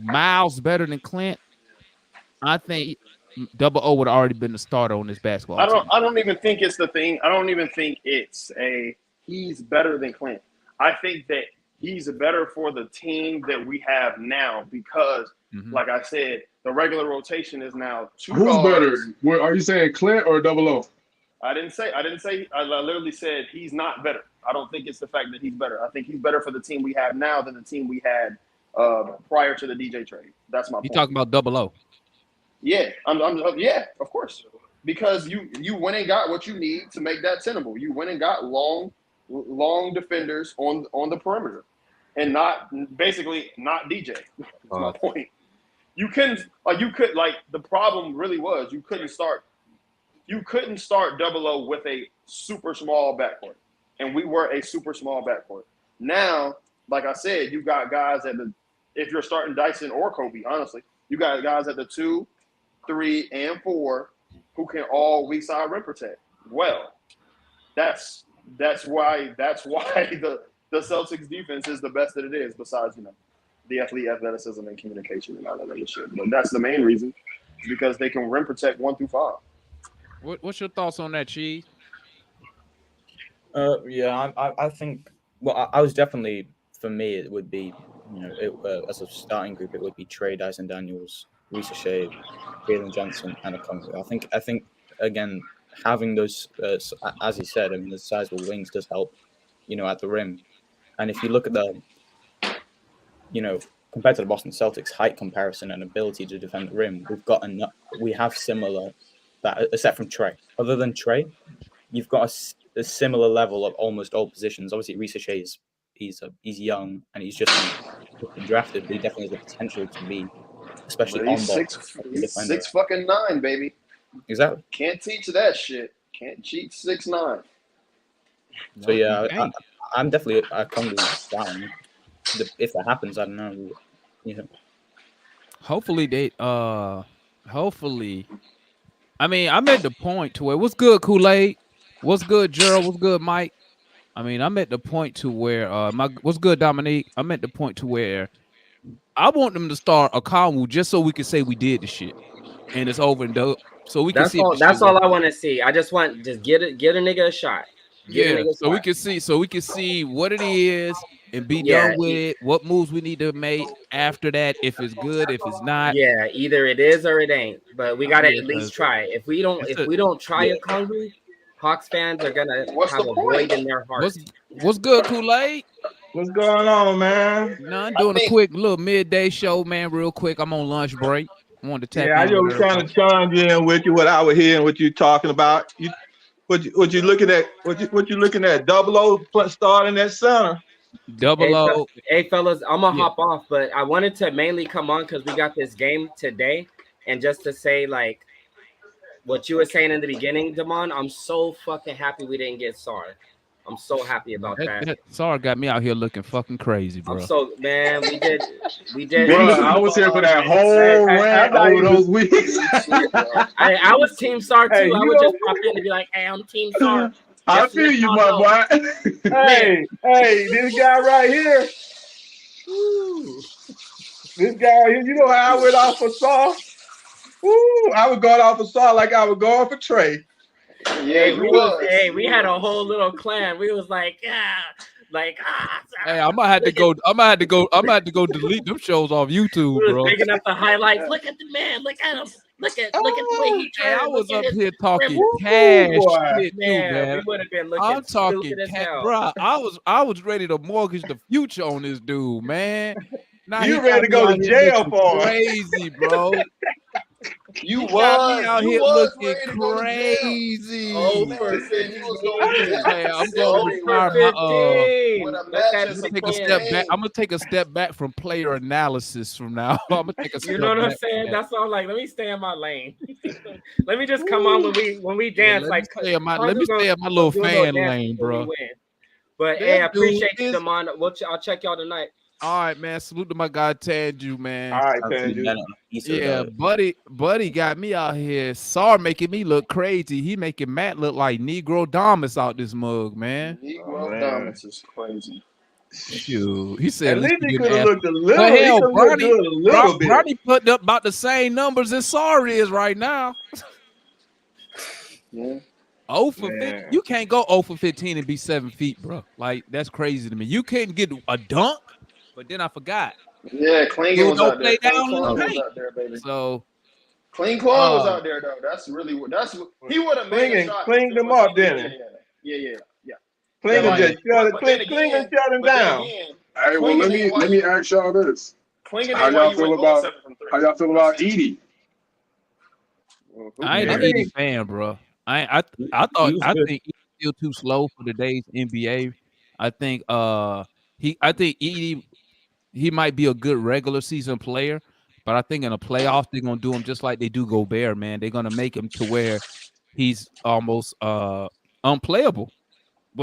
miles better than Clint, I think 00 would have already been the starter on this basketball team. I don't even think it's the thing. I don't even think it's he's better than Clint. I think that he's better for the team that we have now because, like I said, the regular rotation is now 2 Who's guards. better? Are you saying Clint or 00? I didn't say. I literally said he's not better. I don't think it's the fact that he's better. I think he's better for the team we have now than the team we had prior to the DJ trade. That's my point. You talking about 00? Yeah, yeah, of course. because you went and got what you need to make that tenable. You went and got long defenders on the perimeter, and not DJ. That's my point. You could the problem really was you couldn't start Double O with a super small backcourt, and we were a super small backcourt. Now, like I said, you got guys if you're starting Dyson or Kobe, honestly, you got guys at the 2, 3, and 4 who can all weak side rim protect. Well, that's why the Celtics defense is the best that it is, besides, the athleticism and communication and all that other shit. But that's the main reason, because they can rim protect 1 through 5. What's your thoughts on that, Cheese? I think. Well, I was definitely, for me, it would be, as a starting group, it would be Trey, Dyson Daniels, Risa Shea, Jalen Johnson, and Okongwu. I think again, having those, as he said, the sizable wings does help, at the rim. And if you look at the, compared to the Boston Celtics height comparison and ability to defend the rim, we have similar, that except from Trey. Other than Trey, you've got a similar level of almost all positions. Obviously, Risa Shea he's young and he's just been drafted, but he definitely has the potential to be, especially on ball. He's 6'9", baby. Exactly. Can't teach that shit. Can't cheat 6'9". So yeah, I'm definitely a Okongwu down. If that happens, I don't know. Hopefully they. Hopefully. I mean, I'm at the point to where what's good, Kool-Aid? What's good, Gerald? What's good, Mike? I mean, I'm at the point to where what's good, Dominique? I'm at the point to where I want them to start Okongwu just so we can say we did the shit and it's over and done. So we can see. That's all I want to see. I just want get a nigga a shot. We can see what it is and be done with it. What moves we need to make after that, if it's good, if it's not. Yeah, either it is or it ain't. But we gotta at least try. If we don't try Okongwu, Hawks fans are gonna have a void in their heart. What's good, Kool-Aid? What's going on, man? None. Doing a quick little midday show, man. Real quick. I'm on lunch break. I wanted to tap in. I just trying to chime in with you. What I was hearing, what you talking about. What you looking at? What you looking at? Double O starting at center. Double O. Hey fellas, I'm gonna hop off, but I wanted to mainly come on because we got this game today, and just to say like what you were saying in the beginning, Damon, I'm so fucking happy we didn't get Sarr. I'm so happy about that. Sarr got me out here looking fucking crazy, bro. Man, we did. Bro, I was here for that whole rant over those weeks. I was Team Sarr too. I would just pop in and be like, "Hey, I'm Team Sarr." I feel you, my boy. Hey, this guy right here. This guy right here, you know how I went off for Sarr? I was going off for Sarr like I was going for Trey. Yeah, we had a whole little clan. We was like, Hey, I'm gonna have to go delete them shows off YouTube, bro. Picking up the highlights. Look at the man. Look at him. Look at the way he turned. I was up here talking cash shit, man. We would have been looking. I'm talking cash, bro. I was ready to mortgage the future on this dude, man. Now you ready to go to jail for crazy, bro. You was out here looking crazy. I'm gonna take a step back from player analysis from now. I'm gonna take a step You know what I'm back, saying? man. That's all. Like, let me stay in my lane. Let me just come on when we dance. Let me stay in my little fan lane, bro. But hey, I appreciate you, Damon. I'll check y'all tonight. All right, man. Salute to my guy Tanju, man. All right, Tanju. Yeah, buddy got me out here. Sarr making me look crazy. He making Matt look like Negro Damas out this mug, man. Negro Damas is crazy. Shoot. He said at least he could have looked a little. Bronny putting up about the same numbers as Sarr is right now. Yeah. 0 for 15. You can't go 0 for 15 and be 7 feet, bro. Like, that's crazy to me. You can't get a dunk. But then I forgot. Yeah, Klingon was out there. So Clean Claw was out there though. That's what he would have made a shot. Cleaned them up, didn't he? Yeah. Cleaned just shut him down. Hey, well, let me ask y'all this. How y'all feel about Edie? I ain't I an mean, Edie fan, bro. I He was good. think he's still too slow for today's NBA. I think Edie he might be a good regular season player, but I think in the playoffs they're gonna do him just like they do Gobert, man. They're gonna make him to where he's almost unplayable.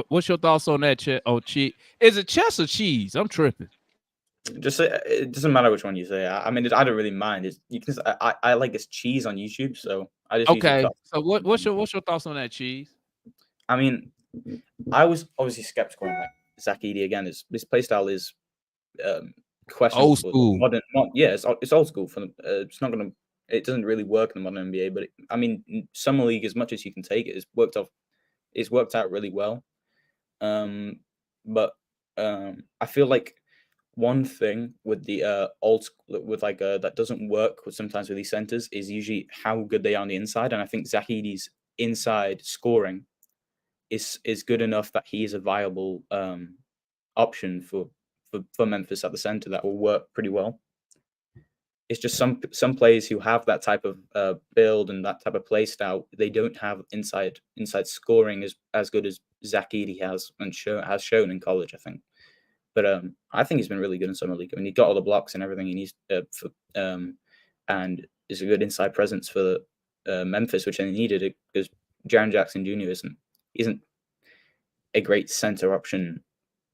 What's your thoughts on that, cheese? Is it chess or cheese? I'm tripping. Just say, it doesn't matter which one you say. I mean, I don't really mind. You can. I like this cheese on YouTube, so I just Okay. usually. So what's your thoughts on that, cheese? I mean, I was obviously skeptical on like Zach Edey again. His play style is questionable. Old school. Modern, it's old school. It's not gonna. It doesn't really work in the modern NBA. But I mean, summer league, as much as you can take it, it's worked out really well. But I feel like one thing with the old with like that doesn't work sometimes with these centers is usually how good they are on the inside, and I think Zach Edey's inside scoring is good enough that he is a viable option for Memphis at the center that will work pretty well. It's just some players who have that type of build and that type of play style, they don't have inside scoring as good as Zach Edey has and has shown in college, I think. But I think he's been really good in summer league. I mean, he got all the blocks and everything he needs and is a good inside presence for Memphis, which they needed because Jaren Jackson Jr. isn't a great center option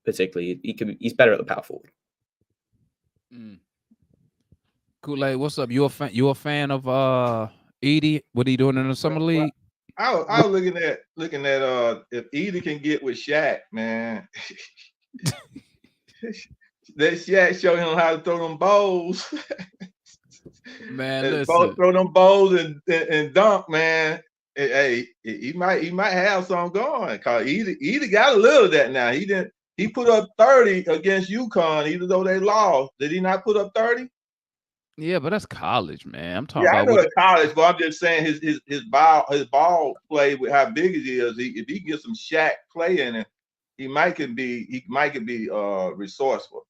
particularly. He's better at the power forward. Kool-Aid, what's up? You a fan of Edey? What are you doing in the summer league? I was looking at if Edey can get with Shaq, man. Let Shaq show him how to throw them bowls. Man, listen. Throw them bowls and dunk, man. Hey, he might have something going. Cause Edey got a little of that now. He put up 30 against UConn, even though they lost. Did he not put up 30? Yeah, but that's college, man. I'm talking about. I know it's college, but I'm just saying his ball play with how big it is. If he gets some Shaq play in it, he might could be resourceful.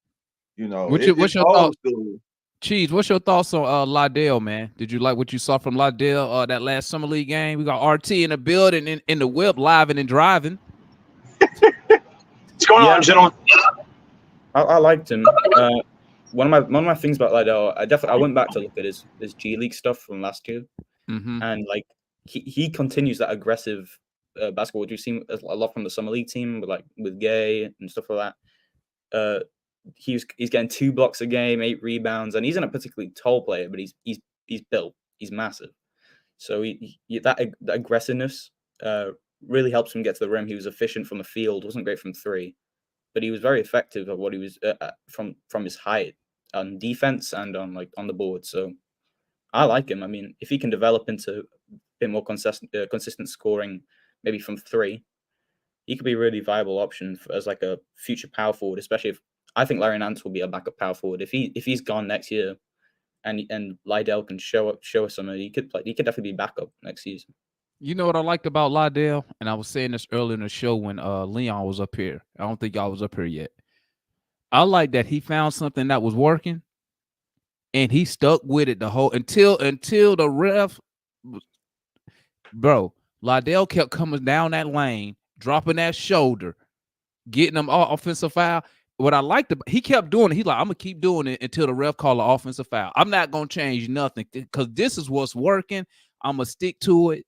You know. What's your thoughts? Cheese, what's your thoughts on Liddell, man? Did you like what you saw from Liddell that last summer league game? We got RT in the building in the whip, living and driving. What's going on, gentlemen? I liked him. One of my things about Liddell, I went back to look at his G League stuff from last year, and like he continues that aggressive basketball, which we've seen a lot from the summer league team, with Gay and stuff like that. He's getting 2 blocks a game, 8 rebounds, and he's not a particularly tall player, but he's built, he's massive. So that aggressiveness really helps him get to the rim. He was efficient from the field, wasn't great from 3, but he was very effective at what he was from his height on defense and on the board. So I like him. I mean, if he can develop into a bit more consistent scoring, maybe from 3, he could be a really viable option as like a future power forward, especially if I think Larry Nance will be a backup power forward. If he's gone next year and Liddell can show us something, he could definitely be backup next season. You know what I liked about Liddell? And I was saying this earlier in the show when Leon was up here. I don't think y'all was up here yet. I like that he found something that was working and he stuck with it the whole until the ref. Bro, Liddell kept coming down that lane, dropping that shoulder, getting them all offensive foul. What I liked about he kept doing it. He's like, I'm gonna keep doing it until the ref call an offensive foul. I'm not gonna change nothing because this is what's working. I'm gonna stick to it.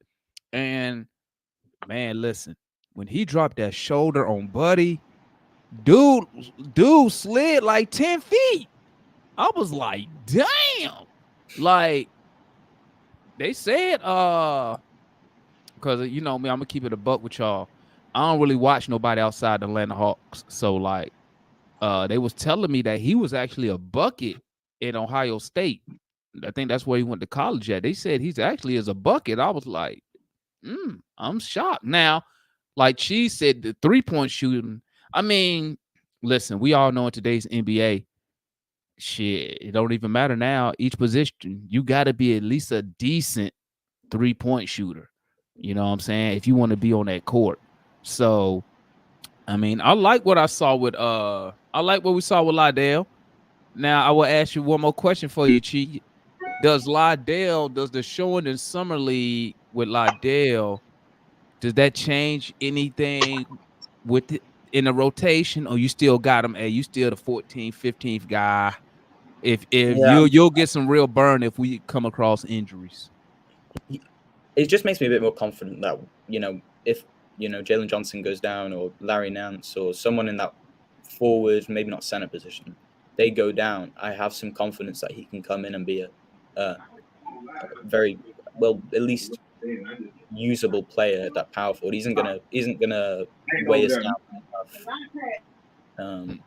And man, listen, when he dropped that shoulder on Buddy, dude slid like 10 feet. I was like, damn. Like they said, because you know me, I'm gonna keep it a buck with y'all. I don't really watch nobody outside the Atlanta Hawks. So like they was telling me that he was actually a bucket in Ohio State. I think that's where he went to college at. They said he's actually is a bucket. I was like, I'm shocked. Now, like she said, the 3-point shooting. I mean, listen, we all know in today's NBA, shit, it don't even matter now. Each position, you got to be at least a decent 3-point shooter. You know what I'm saying? If you want to be on that court. So, I mean, I like what I saw with I like what we saw with Liddell. Now, I will ask you one more question for you, Chi. does the showing in summer league with Liddell, does that change anything with it in the rotation, or you still got him? Hey, you still the 14th, 15th guy. If Yeah, you'll get some real burn if we come across injuries. it just makes me a bit more confident that, if, Jalen Johnson goes down, or Larry Nance, or someone in that forward, maybe not center position, they go down, I have some confidence that he can come in and be a very, well, at least usable player at that power forward. Isn't gonna weigh us down enough,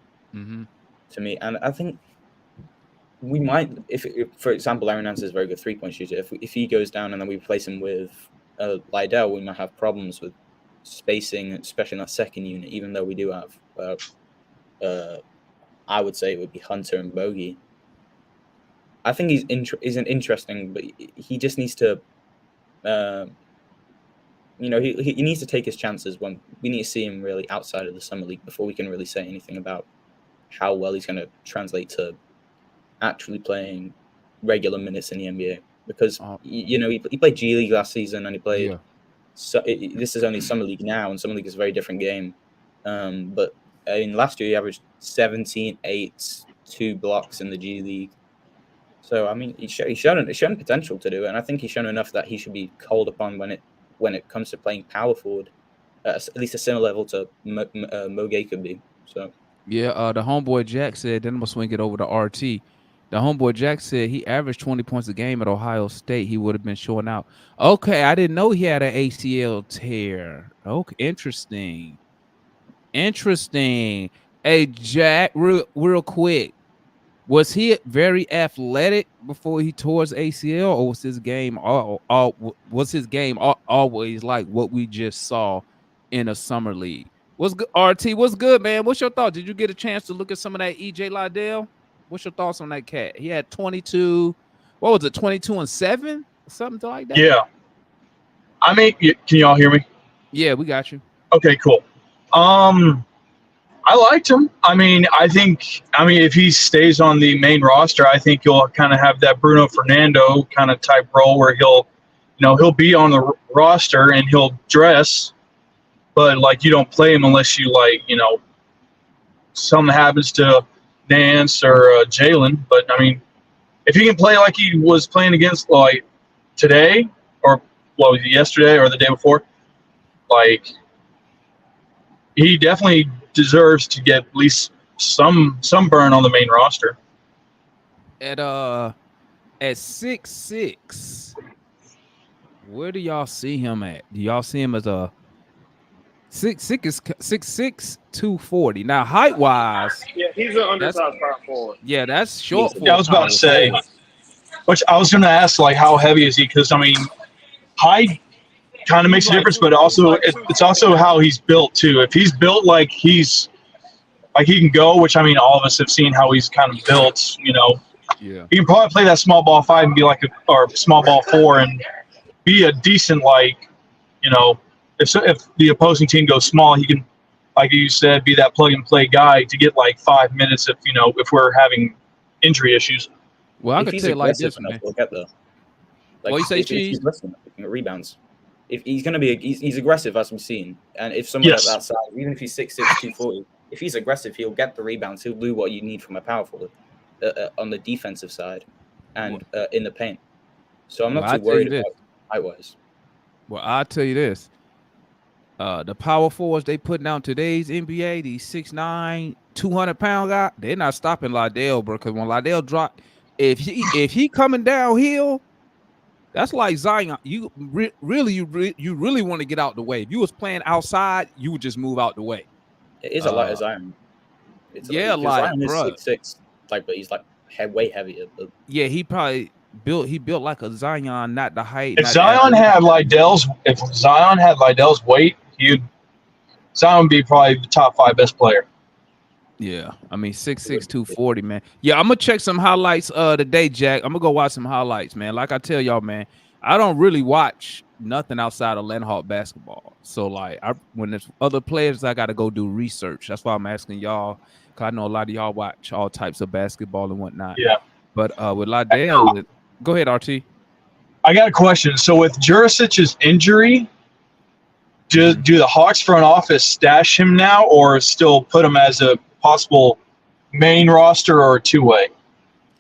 to me. And I think we might, if for example, Larry Nance is a very good 3-point shooter. If he goes down and then we replace him with Liddell, we might have problems with spacing, especially in that second unit. Even though we do have, I would say it would be Hunter and Bogey. I think he's interesting, but he just needs to, he needs to take his chances. When we need to see him really outside of the summer league before we can really say anything about how well he's going to translate to actually playing regular minutes in the NBA. Because he played G League last season, and he played. Yeah. So this is only summer league now, and summer league is a very different game. But I mean, last year he averaged 17, 8, 2 blocks in the G League. So I mean, he's shown potential to do it, and I think he's shown enough that he should be called upon when it comes to playing power forward, at least a similar level to Mogay could be. So yeah, the homeboy Jack said. Then I'm gonna swing it over to RT. The homeboy Jack said he averaged 20 points a game at Ohio State. He would have been showing out. Okay, I didn't know he had an ACL tear. Okay, interesting. Hey, Jack, real quick. Was he very athletic before he tore his ACL, or was his game always like what we just saw in a summer league? What's good, RT? What's good, man? What's your thought? Did you get a chance to look at some of that EJ Liddell? What's your thoughts on that cat? He had 22. What was it? 22 and 7, something like that. Yeah. I mean, can y'all hear me? Yeah, we got you. Okay, cool. I liked him. I mean, if he stays on the main roster, I think you'll kind of have that Bruno Fernando kind of type role where he'll be on the roster and he'll dress, but like you don't play him unless you something happens to Nance or Jalen. But I mean, if he can play like he was playing against like today or yesterday or the day before, like he definitely deserves to get at least some burn on the main roster. At 6'6", where do y'all see him at? Do y'all see him as a 6'6", 240? Now height wise, yeah, he's an undersized power forward. Yeah, that's short. Yeah, I was about to say, which I was going to ask, like, how heavy is he? Because I mean, height kind of makes a difference, but also it's also how he's built too. If he's built like he can go, which I mean, all of us have seen how he's kind of built. Yeah, he can probably play that small ball 5 and be like or small ball 4 and be a decent if the opposing team goes small, he can, like you said, be that plug and play guy to get like 5 minutes if we're having injury issues. Well, I could tell you like this, man. We'll get there. What you say, Cheese? He's listening, rebounds. If he's going to be, he's aggressive as we've seen, and if someone at that size, even if he's 6'6", 240, if he's aggressive, he'll get the rebounds. He'll do what you need from a power forward on the defensive side and in the paint. So I'm not too worried about height-wise. Well, I'll tell you this. The power forwards they putting down today's NBA, these 6'9", 200-pound guy, they're not stopping Liddell, bro. Because when Liddell drop, if he coming downhill, that's like Zion. You really want to get out the way. If you was playing outside, you would just move out the way. It is a lot of Zion. Zion is 6'6", but he's like way heavier. Yeah, he probably built like a Zion, not the height. If Zion had Liddell's weight, Zion would be probably the top 5 best player. Yeah, I mean 6'6", 240, man. Yeah, I'm gonna check some highlights today, Jack. I'm gonna go watch some highlights, man. Like I tell y'all, man, I don't really watch nothing outside of Lenhart basketball. So like, when there's other players, I gotta go do research. That's why I'm asking y'all, cause I know a lot of y'all watch all types of basketball and whatnot. Yeah. But with Liddell, Go ahead, RT. I got a question. So with Jurisic's injury, do the Hawks front office stash him now, or still put him as a possible main roster or a two-way?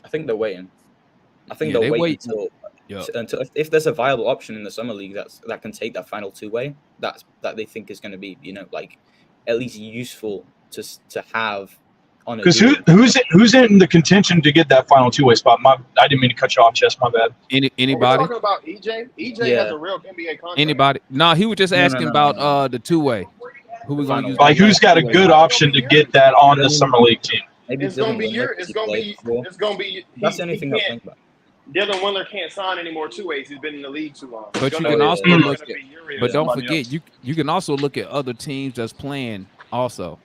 I think they're waiting. I think Yeah, they'll they wait wait. until if there's a viable option in the summer league that can take that final two-way that they think is going to be like at least useful to have on a. Because who's in the contention to get that final two-way spot? I didn't mean to cut you off, Chess. My bad. Anybody? We're talking about EJ. EJ has a real NBA contract. Anybody? No, he was just asking about the two-way. Who we gonna use? Like who's got a good option to get that on the summer league team? Maybe it's gonna be. That's the only thing I think about. Dylan Windler can't sign any more two-ways. He's been in the league too long. But you can also look at. But don't forget, you can also look at other teams that's playing also.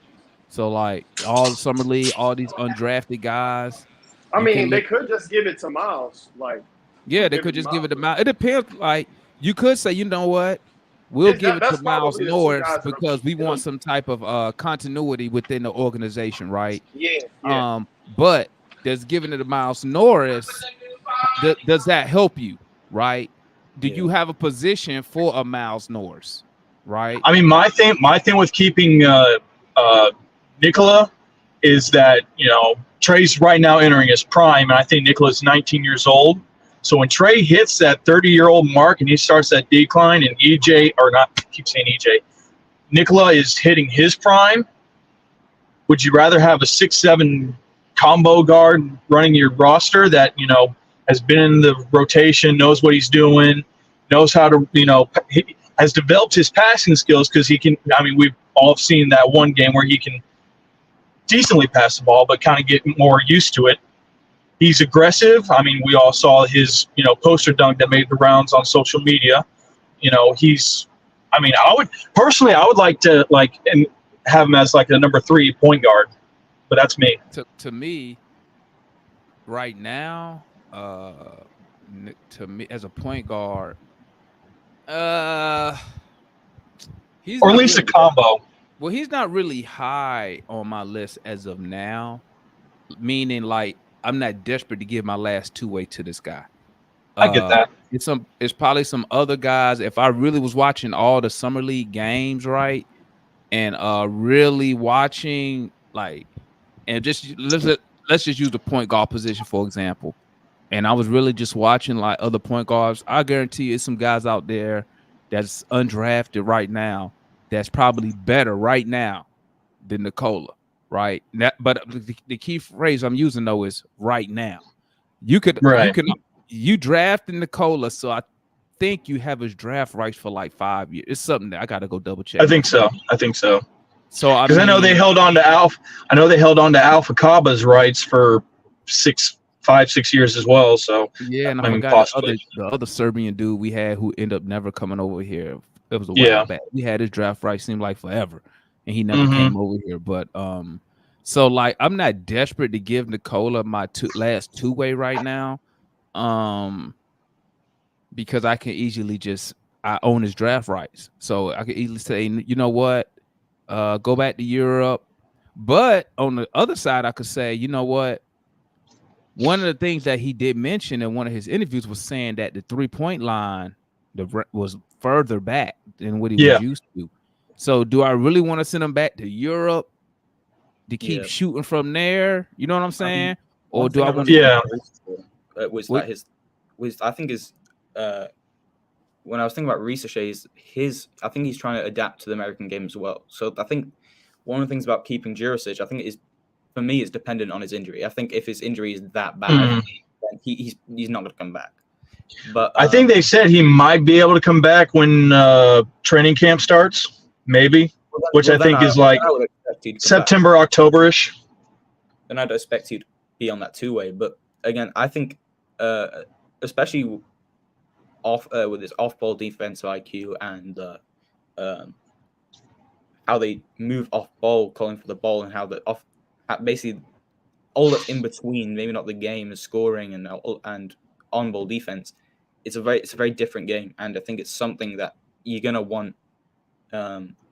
So like all the summer league, all these undrafted guys. I mean, they could just give it to Miles. Yeah, they could just give it to Miles. It depends. Like you could say, you know what, we'll give it to Miles Norris because we want some type of continuity within the organization, right? Yeah. But does giving it to Miles Norris, does that help you, right? Do you have a position for a Miles Norris, right? I mean, my thing with keeping Nikola is that Trey's right now entering his prime, and I think Nikola's 19 years old. So when Trey hits that 30-year-old mark and he starts that decline, and Nikola is hitting his prime, would you rather have a 6'7" combo guard running your roster that has been in the rotation, knows what he's doing, knows how to has developed his passing skills because he can? I mean, we've all seen that one game where he can decently pass the ball, but kind of get more used to it. He's aggressive. I mean, we all saw his, poster dunk that made the rounds on social media. I would like to and have him as like a number 3 point guard, but that's me. To me, right now, to me as a point guard, he's or at least a combo. Well, he's not really high on my list as of now, meaning like I'm not desperate to give my last two-way to this guy. I get that. It's probably some other guys. If I really was watching all the summer league games, right, and really watching and just let's just use the point guard position for example, and I was really just watching like other point guards, I guarantee you, it's some guys out there that's undrafted right now that's probably better right now than Nikola, right? But the key phrase I'm using though is right now. You drafted Nikola, so I think you have his draft rights for like 5 years. It's something that I got to go double check. I think so. So because I know they held on to Alpha Kaba's rights for 5-6 years as well. So yeah, and I forgot the other Serbian dude we had who ended up never coming over here. It was a while back. We had his draft rights seemed like forever, and he never came over here. But so like I'm not desperate to give Nikola my last two-way right now, because I can easily I own his draft rights, so I can easily say, you know what, go back to Europe. But on the other side, I could say, you know what, one of the things that he did mention in one of his interviews was saying that the 3-point line was further back than what he was used to. So do I really want to send him back to Europe to keep shooting from there? You know what I'm saying? Or do I want to? I think when I was thinking about Reese, I think he's trying to adapt to the American game as well. So I think one of the things about keeping Jurisic, I think for me, is dependent on his injury. I think if his injury is that bad, then he's not going to come back. But I think they said he might be able to come back when training camp starts, maybe, which I think is like September, October-ish. Then I'd expect he'd be on that two-way. But again, I think especially with his off-ball defensive IQ and how they move off-ball, calling for the ball, and how basically all that's in between, maybe not the game, is scoring and on-ball defense. It's a very different game, and I think it's something that you're gonna want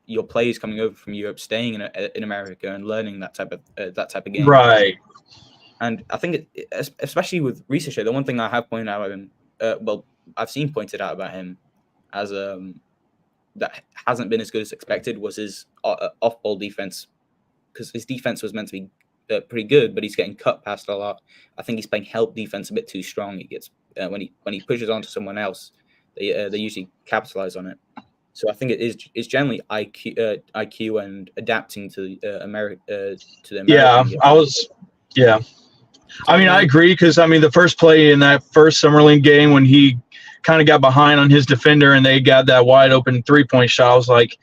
your players coming over from Europe staying in America and learning that type of game. Right. And I think, especially with Ricochet, the one thing I have pointed out about him, I've seen pointed out about him as that hasn't been as good as expected was his off-ball defense, because his defense was meant to be pretty good, but he's getting cut past a lot. I think he's playing help defense a bit too strong. He gets when he pushes onto someone else, they usually capitalize on it. So I think it's generally IQ and adapting to the American. Yeah, I mean, I agree, because I mean, the first play in that first Summer League game when he kind of got behind on his defender and they got that wide open 3-point shot, I was like,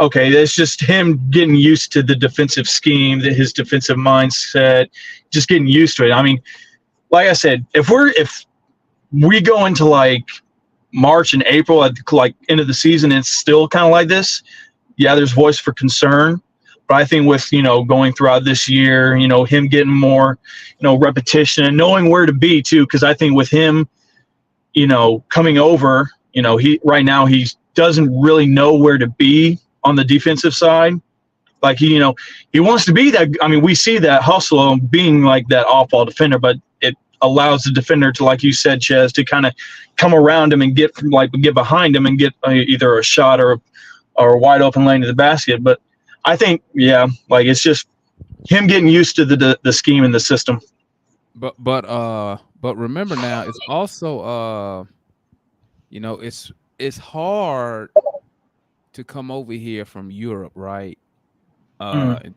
okay, it's just him getting used to the defensive scheme, his defensive mindset, just getting used to it. I mean, like I said, if we go into like March and April at like end of the season, it's still kind of like this. Yeah, there's voice for concern, but I think with going throughout this year, him getting more repetition and knowing where to be too, because I think with him, coming over, he doesn't really know where to be on the defensive side. Like he wants to be that. I mean, we see that hustle of being like that off-ball defender, but it allows the defender to, like you said, Ches, to kind of come around him and get behind him and get either a shot or a wide open lane to the basket. But I think, it's just him getting used to the scheme and the system. But remember now, it's also it's hard to come over here from Europe, right? And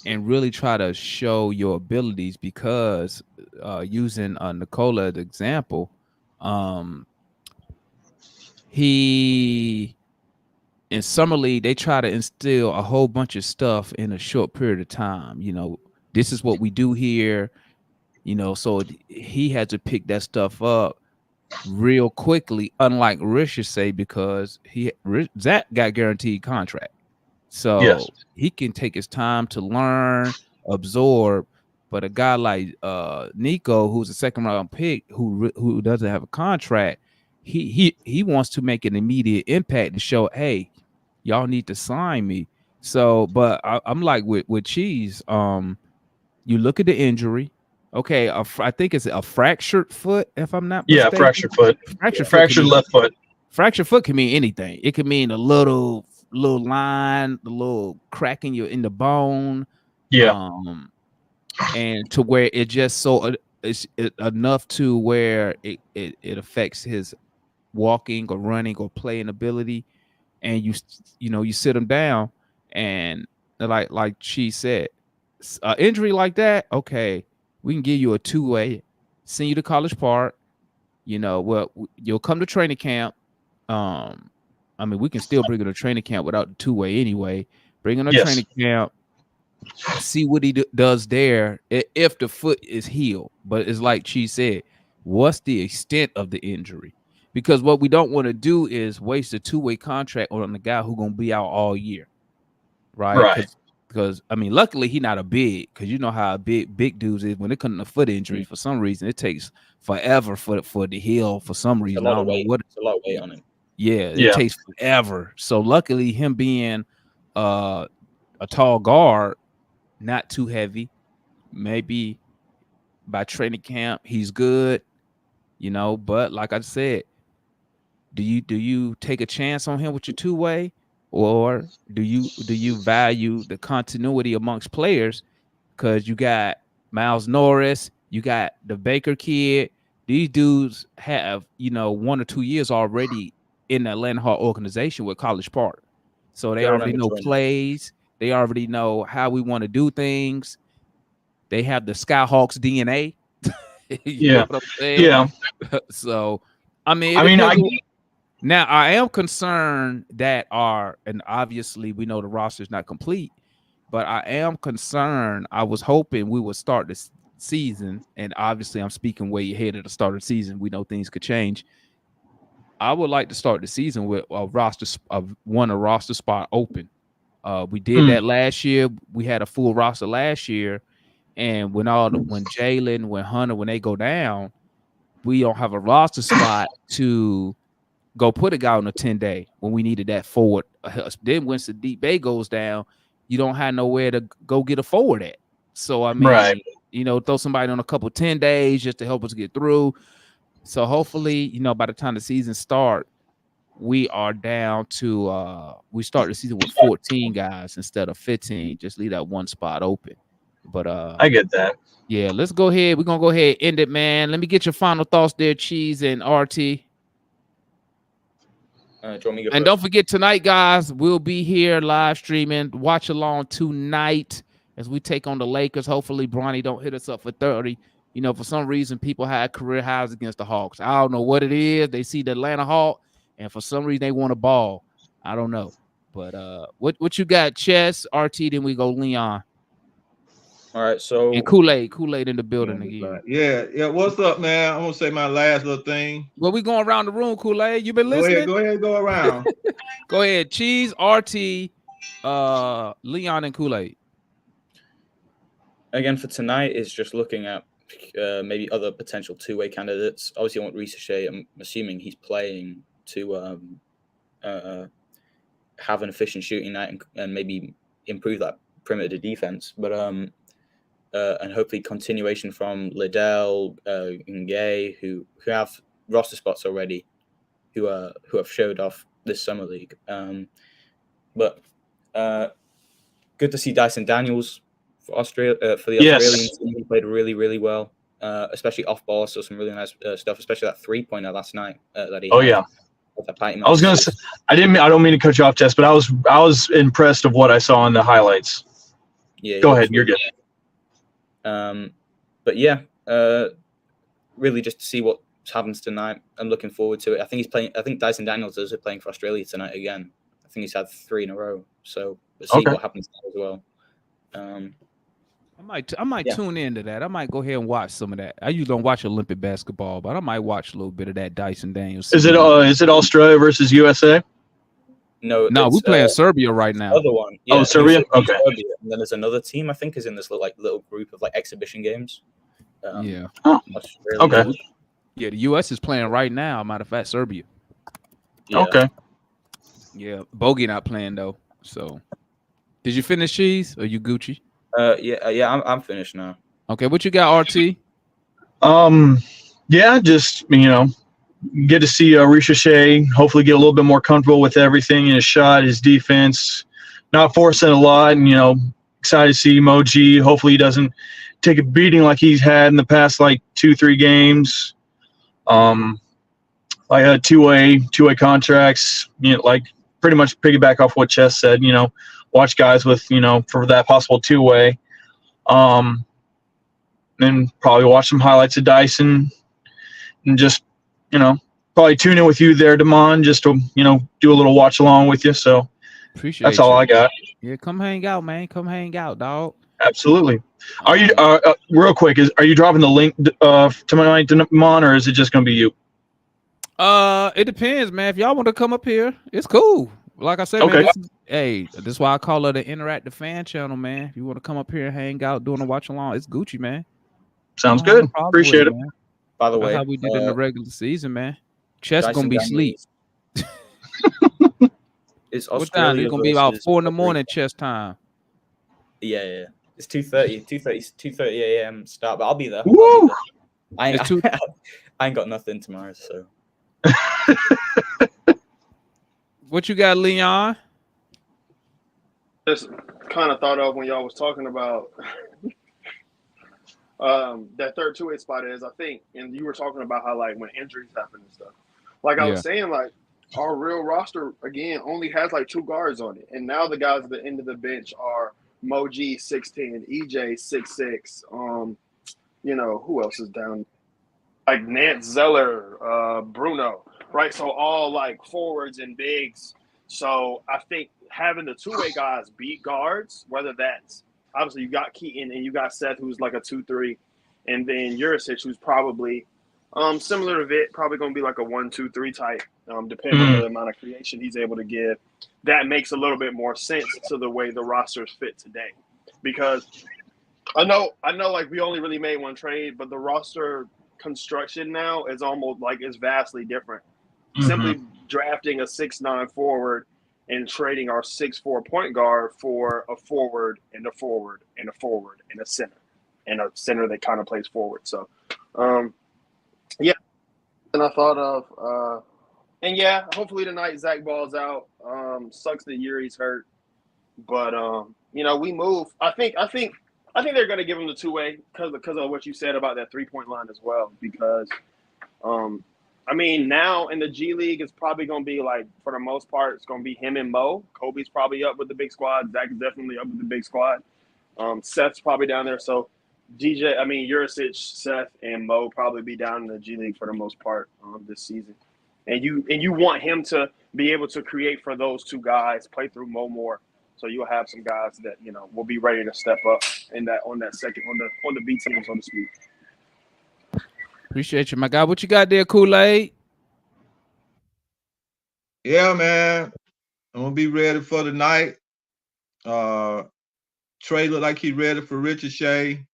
really try to show your abilities, because using Nikola as an example, he in Summer League, they try to instill a whole bunch of stuff in a short period of time. This is what we do here, so he had to pick that stuff up real quickly, unlike Ricochet, because Zach got guaranteed contract. So he can take his time to learn, absorb. But a guy like Nico, who's a second round pick, who doesn't have a contract, he wants to make an immediate impact to show, hey, y'all need to sign me. So, but I'm like with Cheese. You look at the injury. Okay, I think it's a fractured foot, if I'm not mistaken. Fractured foot. Fractured left foot. Fractured foot can mean anything. It can mean a little line, a little crack in the bone. Yeah. And to where it just it's enough to where it affects his walking or running or playing ability. And you sit him down, and like she said, injury like that, okay, we can give you a 2-way, send you to College Park. Well, you'll come to training camp. I mean, we can still bring him to training camp without the 2-way anyway. Bring him to training camp, see what he does there if the foot is healed. But it's like she said, what's the extent of the injury? Because what we don't want to do is waste a 2-way contract on the guy who's going to be out all year, right? Because I mean, luckily he's not a big, because you know how big dudes is when it comes to foot injury. For some reason, it takes forever for it to heal. For some reason, I don't know what. It's a lot of weight on him. Yeah, it takes forever. So luckily, him being a tall guard, not too heavy, maybe by training camp he's good, But like I said, do you take a chance on him with your 2-way? Or do you value the continuity amongst players? Because you got Miles Norris, you got the Baker kid. These dudes have 1 or 2 years already in the Atlanta Hawk organization with College Park, so they already know plays. They already know how we want to do things. They have the Skyhawks DNA. You know what I'm saying? Yeah. So now I am concerned that and obviously we know the roster is not complete, but I am concerned. I was hoping we would start this season, and obviously I'm speaking way ahead of the start of the season. We know things could change. I would like to start the season with a roster spot open. We did that last year. We had a full roster last year, and when Jalen, when Hunter, when they go down, we don't have a roster spot to go put a guy on a 10-day when we needed that forward. Then when Sadiq Bey goes down, you don't have nowhere to go get a forward at. So I mean, throw somebody on a couple 10 days just to help us get through. So hopefully, by the time the season start, we are down to we start the season with 14 guys instead of 15. Just leave that one spot open. But I get that. Yeah, let's go ahead. We're gonna go ahead and end it, man. Let me get your final thoughts there, Cheese and RT. And don't forget tonight, guys, we'll be here live streaming. Watch along tonight as we take on the Lakers. Hopefully, Bronny don't hit us up for 30. For some reason, people had career highs against the Hawks. I don't know what it is. They see the Atlanta Hawk, and for some reason, they want a ball. I don't know. But what you got, Chess, RT, then we go Leon. All right, so and Kool-Aid in the building again. Yeah. What's up, man? I'm gonna say my last little thing. Well, we going around the room, Kool-Aid. You been listening? Go ahead, go around. Go ahead, Cheese, RT, Leon, and Kool-Aid. Again, for tonight, is just looking at maybe other potential two-way candidates. Obviously, I want Ricochet. I'm assuming he's playing to have an efficient shooting night and maybe improve that perimeter defense. But and hopefully continuation from Liddell, Ngay, who have roster spots already, who have showed off this summer league. But good to see Dyson Daniels for Australia for the Australian team. He played really, really well, especially off ball. So some really nice stuff, especially that 3-pointer last night that he. Yeah. I was gonna say, I don't mean to cut you off, Jess, but I was impressed of what I saw in the highlights. Yeah. Go ahead, you're good. But yeah, really just to see what happens tonight. I'm looking forward to it. I think Dyson Daniels is playing for Australia tonight again. I think he's had 3 in a row. So we'll see what happens as well. I might tune into that. I might go ahead and watch some of that. I usually don't watch Olympic basketball, but I might watch a little bit of that Dyson Daniels. Is it Australia versus USA? No, we're playing Serbia right now. Other one. Yeah, Serbia? Okay. Serbia. And then there's another team I think is in this little group of exhibition games. Yeah. Oh, okay. Yeah, the US is playing right now. Matter of fact, Serbia. Yeah. Okay. Yeah, Bogey not playing though. So, did you finish, Cheese? Or you Gucci? Yeah. I'm finished now. Okay, what you got, RT? Yeah, just get to see Ricochet hopefully get a little bit more comfortable with everything in his shot, his defense, not forcing a lot, and excited to see Moji. Hopefully he doesn't take a beating like he's had in the past 2-3 games. Two-way contracts, pretty much piggyback off what Chess said, watch guys with, for that possible two-way. And probably watch some highlights of Dyson and just, probably tune in with you there, Damon, just to, do a little watch along with you. So appreciate that's all I got. Yeah, come hang out, man. Come hang out, dog. Absolutely. Are you real quick? Are you dropping the link to my Damon, or is it just going to be you? It depends, man. If y'all want to come up here, it's cool. Like I said, okay. Man, this is why I call it an interactive fan channel, man. If you want to come up here and hang out, doing a watch along, it's Gucci, man. Sounds good. Appreciate it. Man. By the way, how we did in the regular season, man. Chess gonna be asleep. It's what Australia time? It's gonna be about 4 a.m. chess time. Yeah. It's 2:30 a.m. start, but I'll be there. Woo! I ain't got nothing tomorrow, so. What you got, Leon? Just kind of thought of when y'all was talking about that third two-way spot is, I think, and you were talking about how when injuries happen and stuff. I was saying, our real roster again only has 2 guards on it, and now the guys at the end of the bench are Moji 6'10", EJ 6'6". Who else is down? Nance Zeller, Bruno, right? So all forwards and bigs. So I think having the two-way guys beat guards, whether that's obviously you got Keaton and you got Seth, who's a 2-3, and then Jurisic, who's probably similar to Vic, probably going to be a 1-2-3 type, depending on the amount of creation he's able to give. That makes a little bit more sense to the way the rosters fit today, because I know we only really made one trade, but the roster construction now is almost is vastly different. Simply drafting a 6'9" forward and trading our 6'4" point guard for a forward and a forward and a forward and a center. and a center that kind of plays forward. So, yeah. And I thought of, and yeah, hopefully tonight Zach balls out. Sucks that Yuri's hurt, but you know, we move. I think they're going to give him the two-way because of what you said about that 3-point line as well. Because, I mean, now in the G League, it's probably going to be like, for the most part, it's going to be him and Mo. Kobe's probably up with the big squad. Zach is definitely up with the big squad. Seth's probably down there. So Jurisic, Seth, and Mo probably be down in the G League for the most part this season. And you want him to be able to create for those two guys, play through Mo more. So you'll have some guys that, you know, will be ready to step up on the B team, so to speak. Appreciate you, my guy. What you got there, Kool-Aid? Yeah, man. I'm gonna be ready for the night. Trey look like he's ready for Richard Shea.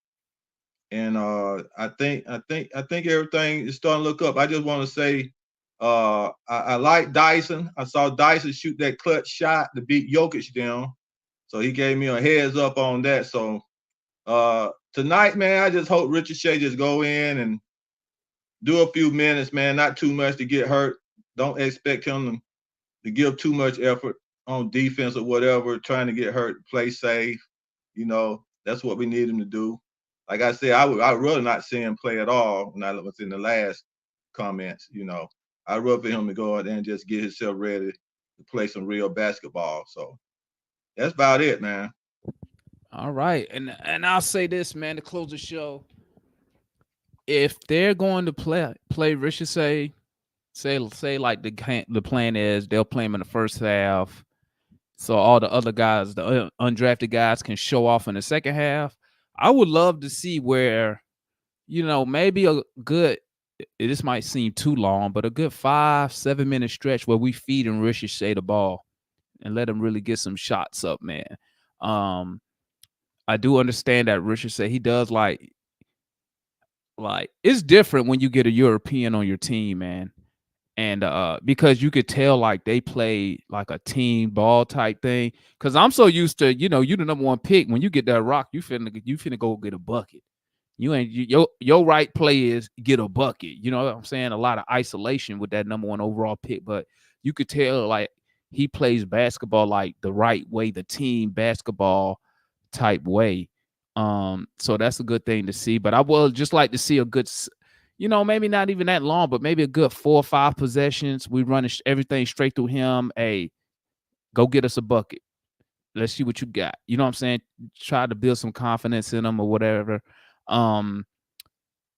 And I think everything is starting to look up. I just want to say I like Dyson. I saw Dyson shoot that clutch shot to beat Jokic down. So he gave me a heads up on that. So tonight, man, I just hope Richard Shea just go in and do a few minutes, man, not too much to get hurt. Don't expect him to give too much effort on defense or whatever, trying to get hurt, play safe. You know, that's what we need him to do. Like I said, I'd rather not see him play at all when I was in the last comments, you know. I'd rather for him to go out there and just get himself ready to play some real basketball. So that's about it, man. All right. And I'll say this, man, to close the show. If they're going to play Richard say like the plan is they'll play him in the first half, so all the other guys, the undrafted guys, can show off in the second half. I would love to see where, you know, maybe a good, this might seem too long, but a good 5-7 minute stretch where we feed and Richard Shea the ball and let him really get some shots up, man. I do understand that Richard Shea, he does like it's different when you get a European on your team, man. And because you could tell like they play like a team ball type thing. Because I'm so used to, you know, you the number one pick. When you get that rock, you finna go get a bucket. Your right play is get a bucket. You know what I'm saying? A lot of isolation with that number one overall pick. But you could tell like he plays basketball like the right way, the team basketball type way. So that's a good thing to see. But I would just like to see a good, you know, maybe not even that long, but maybe a good 4 or 5 possessions. We run everything straight through him. Hey, go get us a bucket. Let's see what you got. You know what I'm saying? Try to build some confidence in them or whatever. But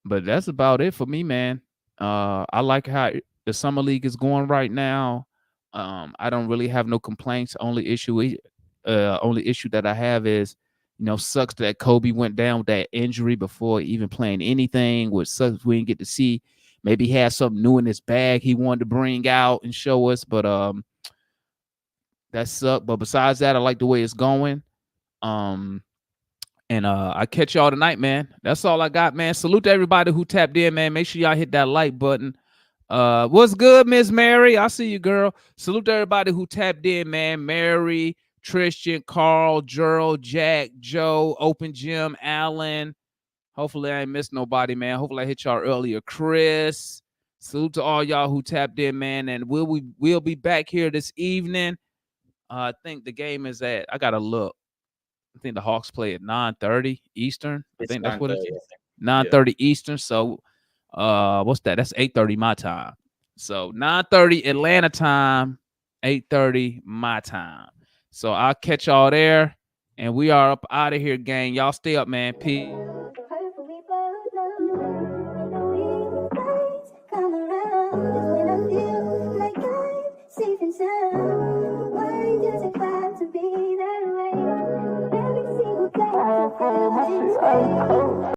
that's about it for me, man. I like how the summer league is going right now. I don't really have no complaints. Only issue that I have is, you know, sucks that Kobe went down with that injury before even playing anything, which sucks we didn't get to see. Maybe he had something new in his bag he wanted to bring out and show us, but that sucked. But besides that, I like the way it's going. And I catch y'all tonight, man. That's all I got, man. Salute to everybody who tapped in, man. Make sure y'all hit that like button. What's good, Miss Mary? I see you, girl. Salute to everybody who tapped in, man. Mary, Tristan, Carl, Gerald, Jack, Joe, Open Gym, Allen. Hopefully I ain't missed nobody, man. Hopefully I hit y'all earlier. Chris. Salute to all y'all who tapped in, man. And we'll be back here this evening. I think the game is at, I gotta look. I think the Hawks play at 9:30 Eastern. I think that's what it is. 9:30 Eastern. So what's that? That's 8:30 my time. So 9:30 Atlanta time, 8:30 my time. So I'll catch y'all there. And we are up out of here, gang. Y'all stay up, man. Peace.